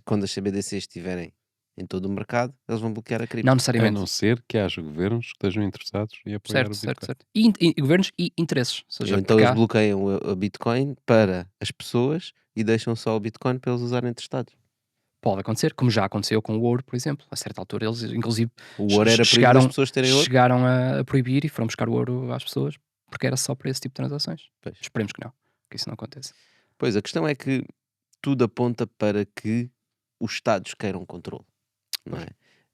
quando as CBDCs estiverem em todo o mercado, eles vão bloquear a Não cripto. A não necessariamente. ser que haja governos que estejam interessados em apoiar Certo, o certo, Bitcoin. certo. E governos e interesses, ou Ou seja, então porque eles há bloqueiam a Bitcoin para as pessoas e deixam só o Bitcoin para eles usarem entre Estados. pode acontecer, como já aconteceu com o ouro, por exemplo. A certa altura eles inclusive O ouro era proibido as pessoas terem ouro? chegaram a proibir e foram buscar o ouro às pessoas, porque era só para esse tipo de transações. Pois. Esperemos que não, que isso não aconteça. Pois, a questão é que tudo aponta para que os Estados queiram controle, não Pois.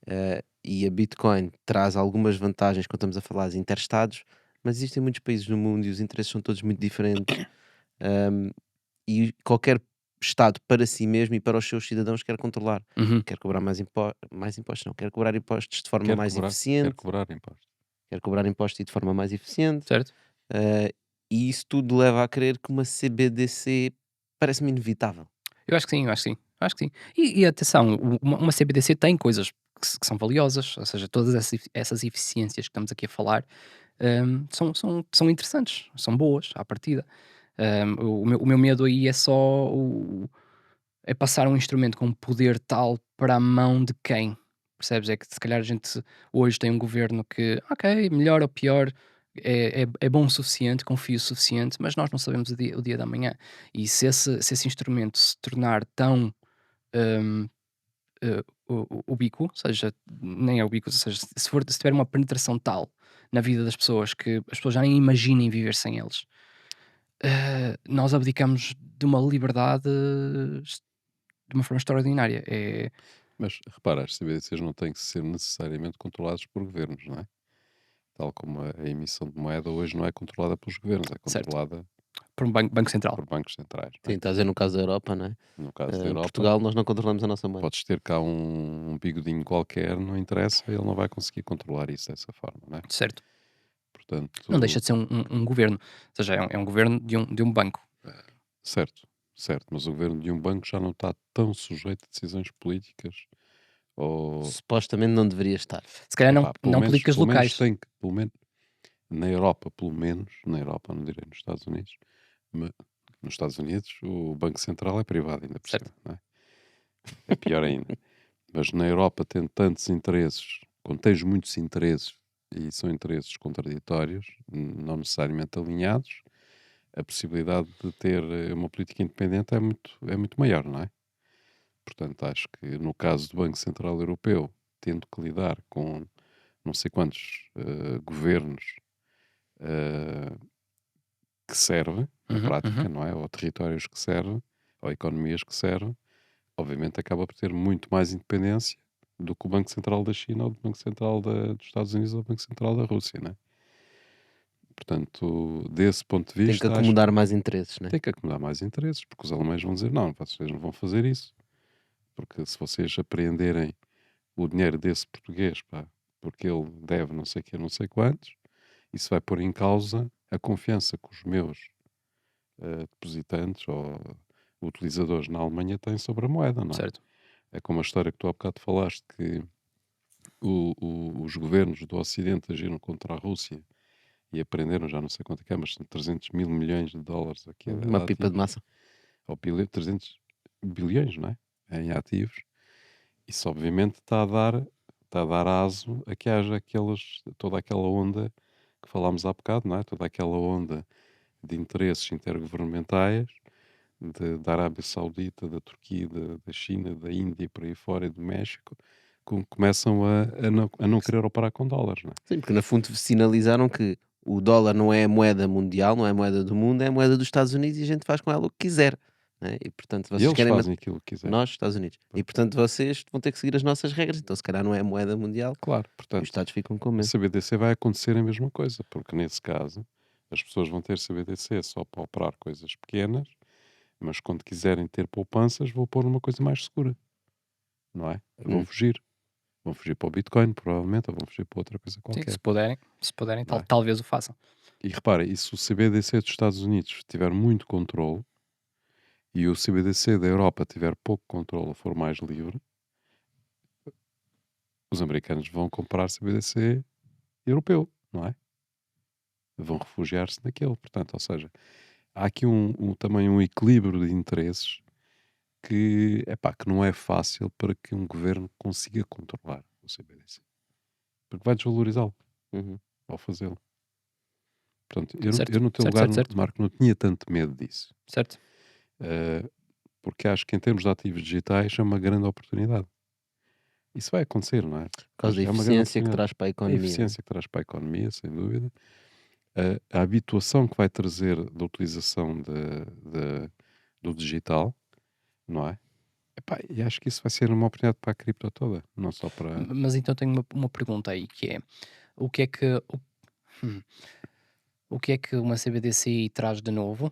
é? E a Bitcoin traz algumas vantagens quando estamos a falar de interestados, mas existem muitos países no mundo e os interesses são todos muito diferentes. Um, e qualquer Estado para si mesmo e para os seus cidadãos quer controlar. Uhum, Quer cobrar mais impostos, não, quer cobrar impostos de forma Quer mais quer eficiente, cobrar impostos. quer cobrar impostos e de forma mais eficiente. certo? E isso tudo leva a crer que uma CBDC parece-me inevitável. Eu acho que sim, eu acho que sim, acho que sim. E atenção, uma CBDC tem coisas que são valiosas, ou seja, todas essas eficiências que estamos aqui a falar, são interessantes, são boas à partida. O meu medo aí é só é passar um instrumento com um poder tal para a mão de quem? Percebes? É que se calhar a gente hoje tem um governo que, ok, melhor ou pior, é bom o suficiente, confio o suficiente, mas nós não sabemos o dia da manhã. E se esse instrumento se tornar tão hum, ubíquo, ou seja, nem é ubíquo, ou seja, se tiver uma penetração tal na vida das pessoas que as pessoas já nem imaginem viver sem eles, nós abdicamos de uma liberdade de uma forma extraordinária. Mas repara, as CBDCs não têm que ser necessariamente controladas por governos, não é? Tal como a emissão de moeda hoje não é controlada pelos governos, é Certo, controlada por um banco central. por bancos centrais, não Sim, é? estás a dizer no caso da Europa, não é? No caso da Em Europa, Portugal nós não controlamos a nossa moeda. podes ter cá um bigodinho qualquer, não interessa, ele não vai conseguir controlar isso dessa forma, não é? Certo. Portanto, Não deixa de ser um governo, ou seja, é um governo de um banco. certo, certo, mas o governo de um banco já não está tão sujeito a decisões políticas ou, Supostamente não deveria estar. Se calhar não epá, não políticas pelo menos locais. tem que, pelo menos, na Europa, pelo menos, na Europa, não direi nos Estados Unidos, mas nos Estados Unidos o Banco Central é privado ainda por Certo. cima, não é? É pior ainda. Mas na Europa, tendo tantos interesses, quando tens muitos interesses e são interesses contraditórios, não necessariamente alinhados, a possibilidade de ter uma política independente é muito maior, não é? Portanto, acho que no caso do Banco Central Europeu, tendo que lidar com não sei quantos governos eh, que serve, na Uhum, prática, uhum. não é? Ou territórios que serve, ou economias que serve, obviamente acaba por ter muito mais independência do que o Banco Central da China ou do Banco Central dos Estados Unidos ou do Banco Central da Rússia, né? Portanto, desse ponto de Tem que vista, acho acomodar mais interesses, né? que tem que acumular mais interesses, porque os alemães vão dizer, não, vocês não vão fazer isso, porque se vocês apreenderem o dinheiro desse português, pá, porque ele deve não sei o que, não sei quantos, isso vai pôr em causa a confiança que os meus depositantes ou utilizadores na Alemanha têm sobre a moeda, não é? Certo. É como a história que tu há bocado falaste, que os governos do Ocidente agiram contra a Rússia e aprenderam, já não sei quanto é que é, mas são 300 mil milhões de dólares aqui Uma pipa de ativos, massa. ou 300 bilhões, não é? Em ativos. Isso obviamente está a dar aso a que haja toda aquela onda que falámos há bocado, não é? Toda aquela onda de interesses intergovernamentais da Arábia Saudita, da Turquia, da China, da Índia e por aí fora e do México, começam a não querer operar com dólares, não é? Sim, porque na fundo sinalizaram que o dólar não é a moeda mundial, não é a moeda do mundo, é a moeda dos Estados Unidos e a gente faz com ela o que quiser. né? E portanto E vocês eles querem fazem aquilo que quiserem. nós, Estados Unidos. E Pois. portanto vocês vão ter que seguir as nossas regras. Então se calhar não é a moeda mundial Claro, e os portanto, Estados ficam com a medo. CBDC vai acontecer a mesma coisa, porque nesse caso as pessoas vão ter CBDC só para operar coisas pequenas, mas quando quiserem ter poupanças, vou pôr numa coisa mais segura, não é? Vão Hum. fugir. Vão fugir para o Bitcoin, provavelmente, ou vão fugir para outra coisa Sim, qualquer. se puderem, Não é? talvez o façam. E repara, e se o CBDC dos Estados Unidos tiver muito controle e o CBDC da Europa tiver pouco controle ou for mais livre, os americanos vão comprar CBDC europeu, não é? Vão refugiar-se naquele. Portanto, ou seja, há aqui também um equilíbrio de interesses que não é fácil para que um governo consiga controlar o CBDC. Porque vai desvalorizá-lo Uhum. ao fazê-lo. Portanto, Certo, eu no teu certo, lugar, certo, certo. Marco, não tinha tanto medo disso. Certo? Porque acho que em termos de ativos digitais é uma grande oportunidade. Isso vai acontecer, não é? Por causa da É uma grande eficiência que oportunidade. traz para a A economia, né? eficiência que traz para a economia, sem dúvida. A habituação que vai trazer da utilização do digital, não é? Epá, e acho que isso vai ser uma oportunidade para a cripto toda, não só para. Mas então tenho uma pergunta aí, que é: o que é que hum, o que é que uma CBDC traz de novo,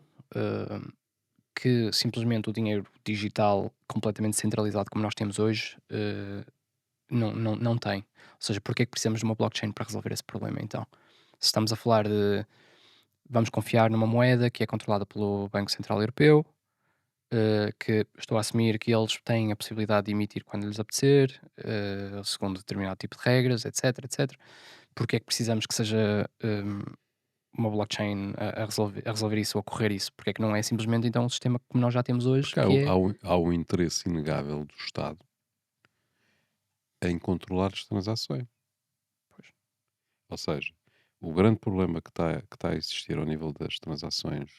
que simplesmente o dinheiro digital completamente centralizado como nós temos hoje, não tem? Ou seja, porque é que precisamos de uma blockchain para resolver esse problema então? Se estamos a falar de vamos confiar numa moeda que é controlada pelo Banco Central Europeu, que estou a assumir que eles têm a possibilidade de emitir quando lhes apetecer, segundo determinado tipo de regras, etc, etc. Porque é que precisamos que seja uma blockchain a resolver isso ou a correr isso? Porque é que não é simplesmente então um sistema como nós já temos hoje, Porque que é. há um interesse inegável do Estado em controlar as transações. Pois. Ou seja, o grande problema que tá a existir ao nível das transações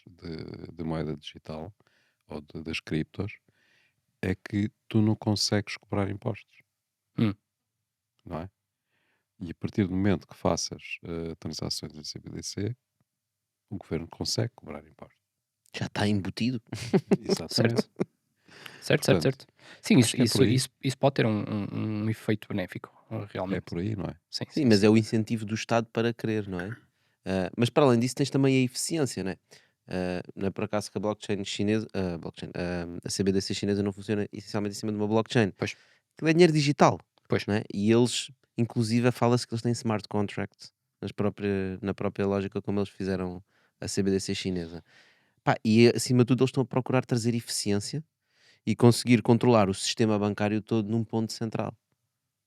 de moeda digital ou das criptos é que tu não consegues cobrar impostos, Hum, não é? E a partir do momento que faças transações em CBDC, o governo consegue cobrar impostos. Já está embutido. Exatamente. certo. Certo, certo, Portanto, certo. Sim, acho que é por aí. isso pode ter um efeito benéfico, É realmente. por aí, não é? Sim, Sim, sim, mas sim. é o incentivo do Estado para querer, não é? Mas para além disso tens também a eficiência, não é? Não é por acaso que a blockchain chinesa, a CBDC chinesa não funciona essencialmente em cima de uma blockchain. Pois, Aquilo é dinheiro digital, pois. não é? E eles, inclusive, fala-se que eles têm smart contracts na própria lógica como eles fizeram a CBDC chinesa. Pá, e acima de tudo eles estão a procurar trazer eficiência e conseguir controlar o sistema bancário todo num ponto central,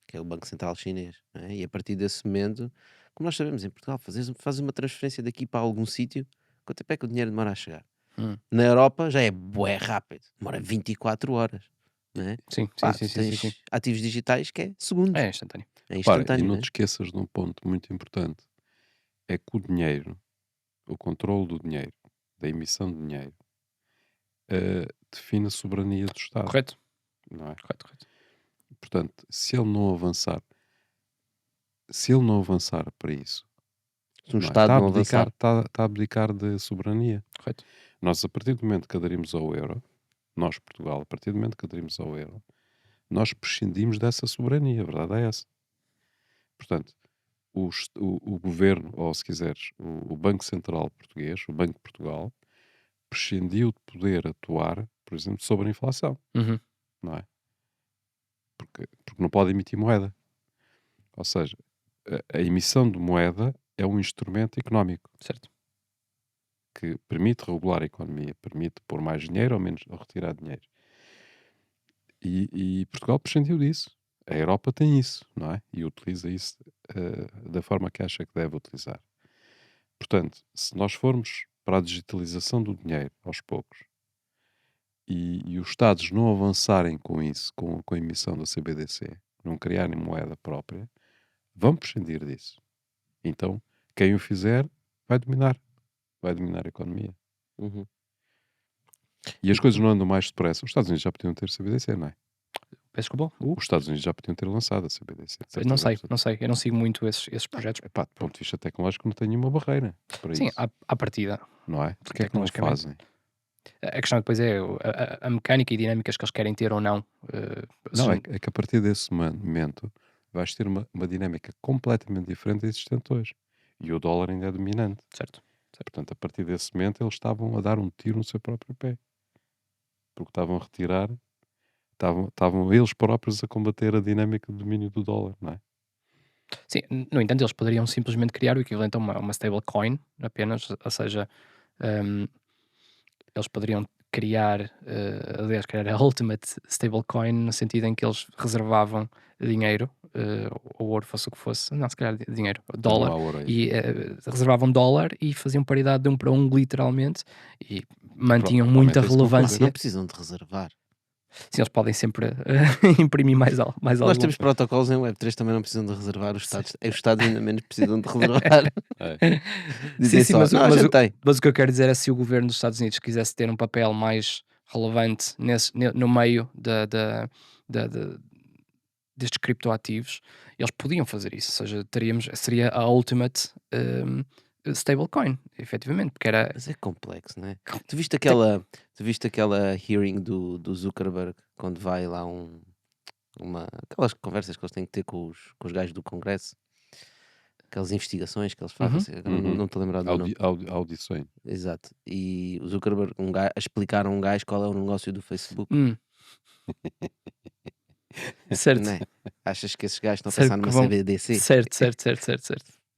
que é o Banco Central Chinês, não é? E a partir desse momento, como nós sabemos em Portugal, fazes uma transferência daqui para algum sítio, quanto tempo é que o dinheiro demora a chegar? Hum. Na Europa já é bué rápido, demora 24 horas, não é? Sim, sim, Pá, sim, tu sim, sim, tens sim. ativos digitais que é segundos, É instantâneo. é Repara, e instantâneo, não não te é? esqueças de um ponto muito importante: é que o dinheiro, o controle do dinheiro, da emissão de dinheiro, define a soberania do Estado, Correto? não é? Correto, correto. Portanto, se ele não avançar para isso, Se um não é? Estado não avançar, Está a abdicar de soberania. Correto. Nós, a partir do momento que aderimos ao euro, nós, Portugal, a partir do momento que aderimos ao euro, nós prescindimos dessa soberania, a verdade é essa. Portanto, o governo, ou se quiseres, o Banco Central Português, o Banco de Portugal, prescindiu de poder atuar, por exemplo, sobre a inflação, Uhum. não é? Porque não pode emitir moeda. Ou seja, a emissão de moeda é um instrumento económico Certo. que permite regular a economia, permite pôr mais dinheiro ou menos ou retirar dinheiro. E Portugal prescindiu disso. A Europa tem isso, não é? E utiliza isso da forma que acha que deve utilizar. Portanto, se nós formos para a digitalização do dinheiro aos poucos e os Estados não avançarem com isso, com a emissão da CBDC, não criarem moeda própria, vão prescindir disso. Então, quem o fizer vai dominar a economia. uhum. E as coisas não andam mais depressa. Os Estados Unidos já podiam ter CBDC, não é? Peço desculpa. Os Estados Unidos já podiam ter lançado a CBDC. de Não certeza sei, absoluta. não sei. Eu não sigo muito esses projetos. Epá, do ponto de vista tecnológico, não tem nenhuma barreira para Sim, isso. à partida. Não é? Porque é que não o Tecnologicamente. fazem? A questão depois é a mecânica e dinâmicas que eles querem ter ou não. Não, é que a partir desse momento vais ter uma dinâmica completamente diferente da existente hoje. E o dólar ainda é dominante. Certo. Portanto, a partir desse momento eles estavam a dar um tiro no seu próprio pé. Porque estavam a retirar, estavam eles próprios a combater a dinâmica de domínio do dólar, não é? Sim, no entanto, eles poderiam simplesmente criar o equivalente a uma stablecoin apenas, ou seja, hum, eles poderiam criar, aliás, criar a ultimate stablecoin no sentido em que eles reservavam dinheiro, ou ouro, fosse o que fosse, não, se calhar dinheiro, Não dólar, há ouro aí. e reservavam dólar e faziam paridade de 1 para 1, literalmente, e mantinham provavelmente muita é isso que vão fazer. relevância. Não precisam de reservar. Sim, eles podem sempre imprimir mais Nós algum. temos protocolos em Web3 também não precisam de reservar. Os Estados ainda menos precisam de reservar. É. Dizem Sim, só, mas, não, a mas gente o- tem. mas o que eu quero dizer é se o governo dos Estados Unidos quisesse ter um papel mais relevante no meio destes criptoativos, eles podiam fazer isso. Ou seja, seria a ultimate stablecoin, efetivamente, porque era. Mas é complexo, não é? Tu viste aquela hearing do Zuckerberg quando vai lá aquelas conversas que eles têm que ter com os gajos do Congresso, aquelas investigações que eles fazem, Uhum. assim, agora não estou a lembrar do nome. Audições. Exato. E o Zuckerberg, a explicar a um gajo qual é o negócio do Facebook, Hum, certo. não é? Achas que esses gajos estão a Certo pensar que numa vão. CBDC? Certo.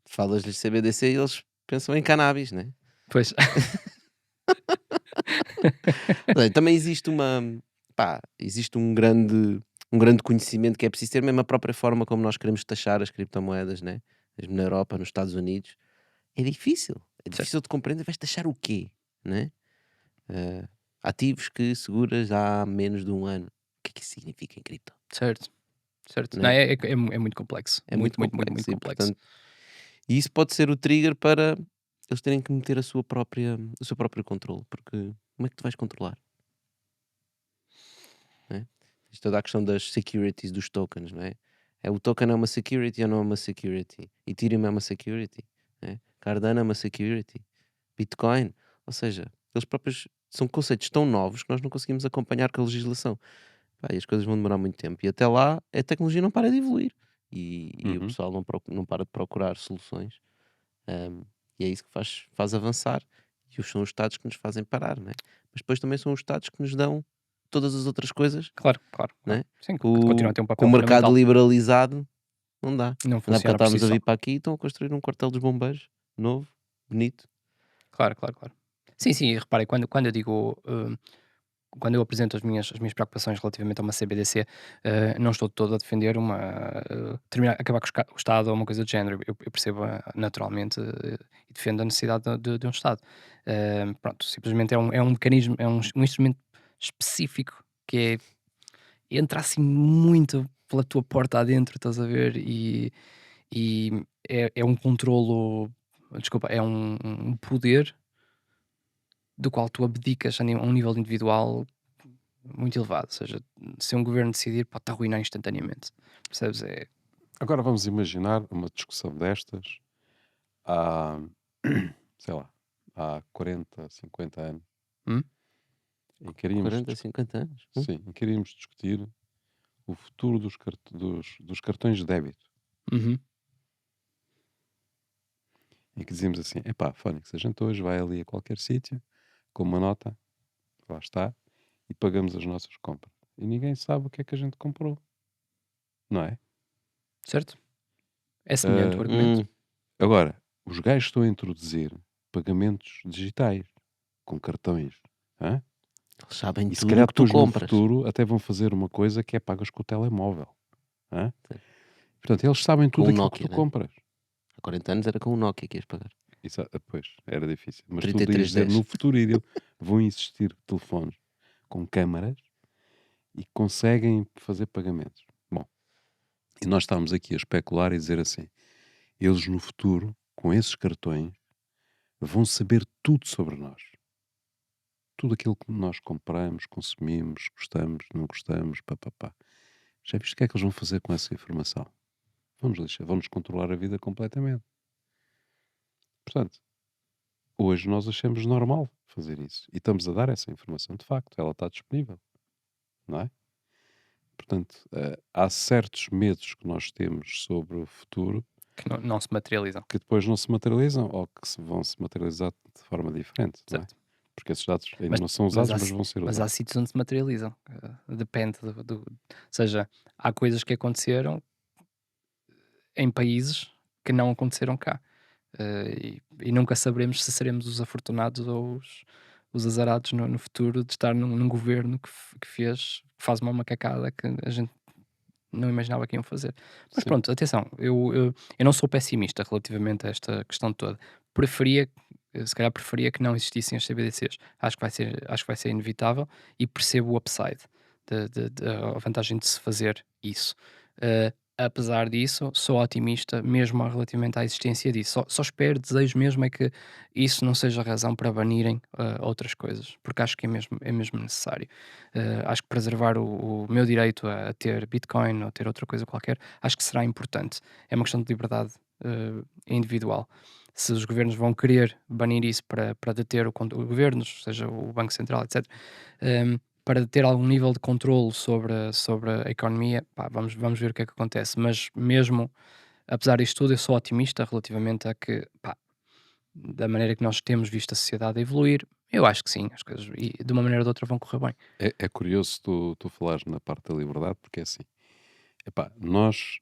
Falas-lhes CBDC e eles pensam em cannabis, né? Pois. Bem, também existe um grande conhecimento que é preciso ter, mesmo a própria forma como nós queremos taxar as criptomoedas, né? Mesmo na Europa, nos Estados Unidos. É difícil. É Certo. difícil de compreender. Vais taxar o quê? Né? Ativos que seguras há menos de um ano. O que é que isso significa em cripto? Certo. Né? Não, é muito complexo. É muito complexo. Muito E, complexo. portanto, isso pode ser o trigger para eles terem que meter o seu próprio controle. Porque como é que tu vais controlar? Né? Isto toda a questão das securities dos tokens, não é? O token é uma security ou não é uma security? Ethereum é uma security, né? Cardano é uma security, Bitcoin, ou seja, eles próprios são conceitos tão novos que nós não conseguimos acompanhar com a legislação. Pá, e as coisas vão demorar muito tempo. E até lá a tecnologia não para de evoluir e o pessoal não para de procurar soluções. Um, e é isso que faz avançar. E são os Estados que nos fazem parar, né? Mas depois também são os Estados que nos dão todas as outras coisas, Claro. né? Sim, que continua a ter um Com papel o mercado fundamental. liberalizado, não dá. Não Ainda há bocado funciona por si estávamos a só. vir para aqui e estão a construir um quartel dos bombeiros novo, bonito. Claro. Sim, e reparem, quando eu digo, quando eu apresento as minhas preocupações relativamente a uma CBDC, não estou todo a defender acabar com o Estado ou uma coisa do género. Eu percebo naturalmente e defendo a necessidade de um Estado. Pronto, simplesmente é um mecanismo, é um instrumento específico que entra assim muito pela tua porta adentro, estás a ver? E é um controlo, desculpa, é um poder do qual tu abdicas a um nível individual muito elevado. Ou seja, se um governo decidir, pode-te arruinar instantaneamente. Percebes? Agora vamos imaginar uma discussão destas há, sei lá, há 40, 50 anos, Hum? em que iríamos, 40, 50 anos. sim, em que iríamos discutir o futuro dos cartões de débito. Uhum. Em que dizíamos assim, epá, Fónix, a gente hoje vai ali a qualquer sítio, com uma nota, lá está, e pagamos as nossas compras. E ninguém sabe o que é que a gente comprou. Não é? Certo? É semelhante o argumento. Agora, os gajos estão a introduzir pagamentos digitais, com cartões. Hã? Eles sabem E se tudo o calhar que tu depois no compras. futuro até vão fazer uma coisa que é pagas com o telemóvel. Hã? Sim. Portanto, eles sabem Com tudo o aquilo Nokia, que tu né? compras. Há 40 anos era com o Nokia que ias pagar. Pois, era difícil. Mas tu 3310. ias dizer, no futuro vão existir telefones com câmaras e conseguem fazer pagamentos. Bom, e nós estamos aqui a especular e dizer assim, eles no futuro, com esses cartões, vão saber tudo sobre nós. Tudo aquilo que nós compramos, consumimos, gostamos, não gostamos, papapá. Já viste o que é que eles vão fazer com essa informação? Vão-nos controlar a vida completamente. Portanto, hoje nós achamos normal fazer isso. E estamos a dar essa informação de facto, ela está disponível, não é? Portanto, há certos medos que nós temos sobre o futuro Que não se materializam. que depois não se materializam ou que vão se materializar de forma diferente, não é? Certo. Porque esses dados ainda Mas, não são mas, usados, há, mas si- vão ser mas há usados. sítios onde se materializam. Depende ou seja, há coisas que aconteceram em países que não aconteceram cá. E nunca saberemos se seremos os afortunados ou os azarados no futuro de estar num governo que faz uma macacada que a gente não imaginava que iam fazer. Mas Sim, pronto, atenção, eu não sou pessimista relativamente a esta questão toda. Preferia, se calhar preferia que não existissem as CBDCs. Acho que vai ser inevitável e percebo o upside, a vantagem de se fazer isso. Apesar disso, sou otimista mesmo relativamente à existência disso. Só espero, desejo mesmo é que isso não seja razão para banirem outras coisas, porque acho que é mesmo necessário. Acho que preservar o meu direito a ter Bitcoin ou ter outra coisa qualquer, acho que será importante. É uma questão de liberdade individual. Se os governos vão querer banir isso para deter o governos, seja o Banco Central, etc., para ter algum nível de controle sobre a economia, pá, vamos ver o que é que acontece. Mas mesmo, apesar disto tudo, eu sou otimista relativamente a que, pá, da maneira que nós temos visto a sociedade a evoluir, eu acho que sim, as coisas, e de uma maneira ou de outra vão correr bem. é curioso tu falares na parte da liberdade, porque é assim, epá, nós,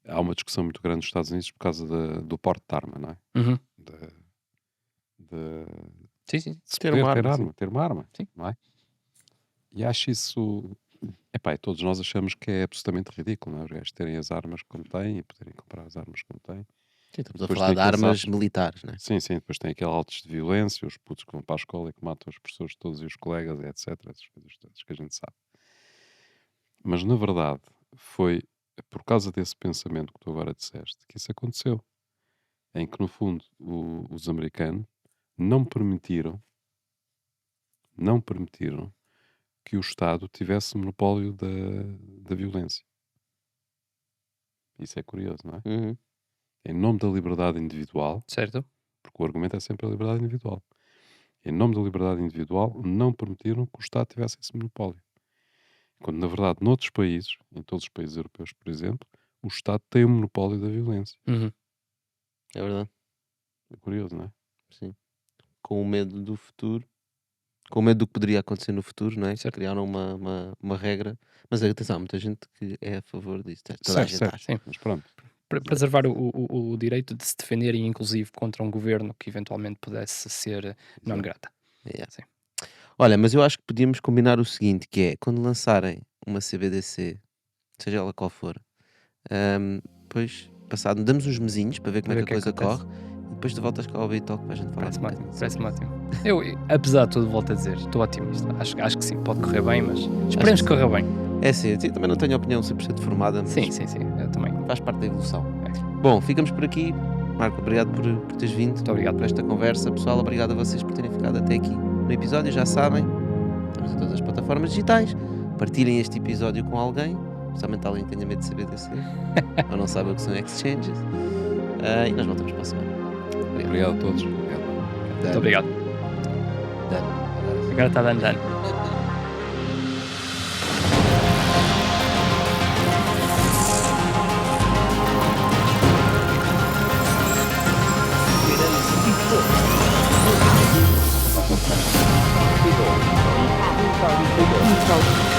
há uma discussão muito grande nos Estados Unidos por causa do porte de arma, não é? Uhum. De Sim, sim. se Ter poder uma ter arma, sim. arma, ter uma arma, Sim. não é? E acho isso, epá, e todos nós achamos que é absolutamente ridículo, não é? Os gajos terem as armas como têm e poderem comprar as armas como têm. Sim, estamos a Depois falar tem de aqueles armas atos, militares, né? sim, depois tem aqueles atos de violência, os putos que vão para a escola e que matam os professores todos e os colegas, etc. Essas coisas todas que a gente sabe. Mas na verdade foi por causa desse pensamento que tu agora disseste que isso aconteceu. Em que no fundo os americanos não permitiram que o Estado tivesse monopólio da violência. Isso é curioso, não é? Uhum. Em nome da liberdade individual, Certo? porque o argumento é sempre a liberdade individual. Em nome da liberdade individual, não permitiram que o Estado tivesse esse monopólio. Quando, na verdade, noutros países, em todos os países europeus, por exemplo, o Estado tem o monopólio da violência. Uhum. É verdade, É curioso, não é? sim. Com o medo do futuro, com medo do que poderia acontecer no futuro, não é? Certo. Criaram uma regra. Mas atenção, há muita gente que é a favor disso. Toda a gente Certo. acha. Sim. Mas pronto. Preservar o direito de se defenderem, inclusive, contra um governo que eventualmente pudesse ser non Exato. grata. Yeah. Sim. Olha, mas eu acho que podíamos combinar o seguinte, que é, quando lançarem uma CBDC, seja ela qual for, depois, passado, damos uns mesinhos para ver como Para é ver que a o que é coisa que acontece. corre, e depois tu voltas cá ao Talk para a gente falar Parece-me um ótimo. bocadinho Parece-me sobre ótimo. Eu, apesar de tudo, volto a dizer, estou otimista. Acho que sim, pode correr bem, mas esperemos que que corra bem. isso. É sim, eu também não tenho opinião 100% formada, mas Sim, eu também. faz parte da evolução. Bom, ficamos por aqui. Marco, obrigado por teres vindo. Muito obrigado. Por esta conversa. Pessoal, obrigado a vocês por terem ficado até aqui no episódio. Já sabem, estamos em todas as plataformas digitais. Partilhem este episódio com alguém, especialmente alguém que tenha medo de CBDC ou não sabe o que são exchanges. E nós voltamos para a semana. Obrigado a todos. Obrigado. Muito obrigado. Agora está dando dano. Então,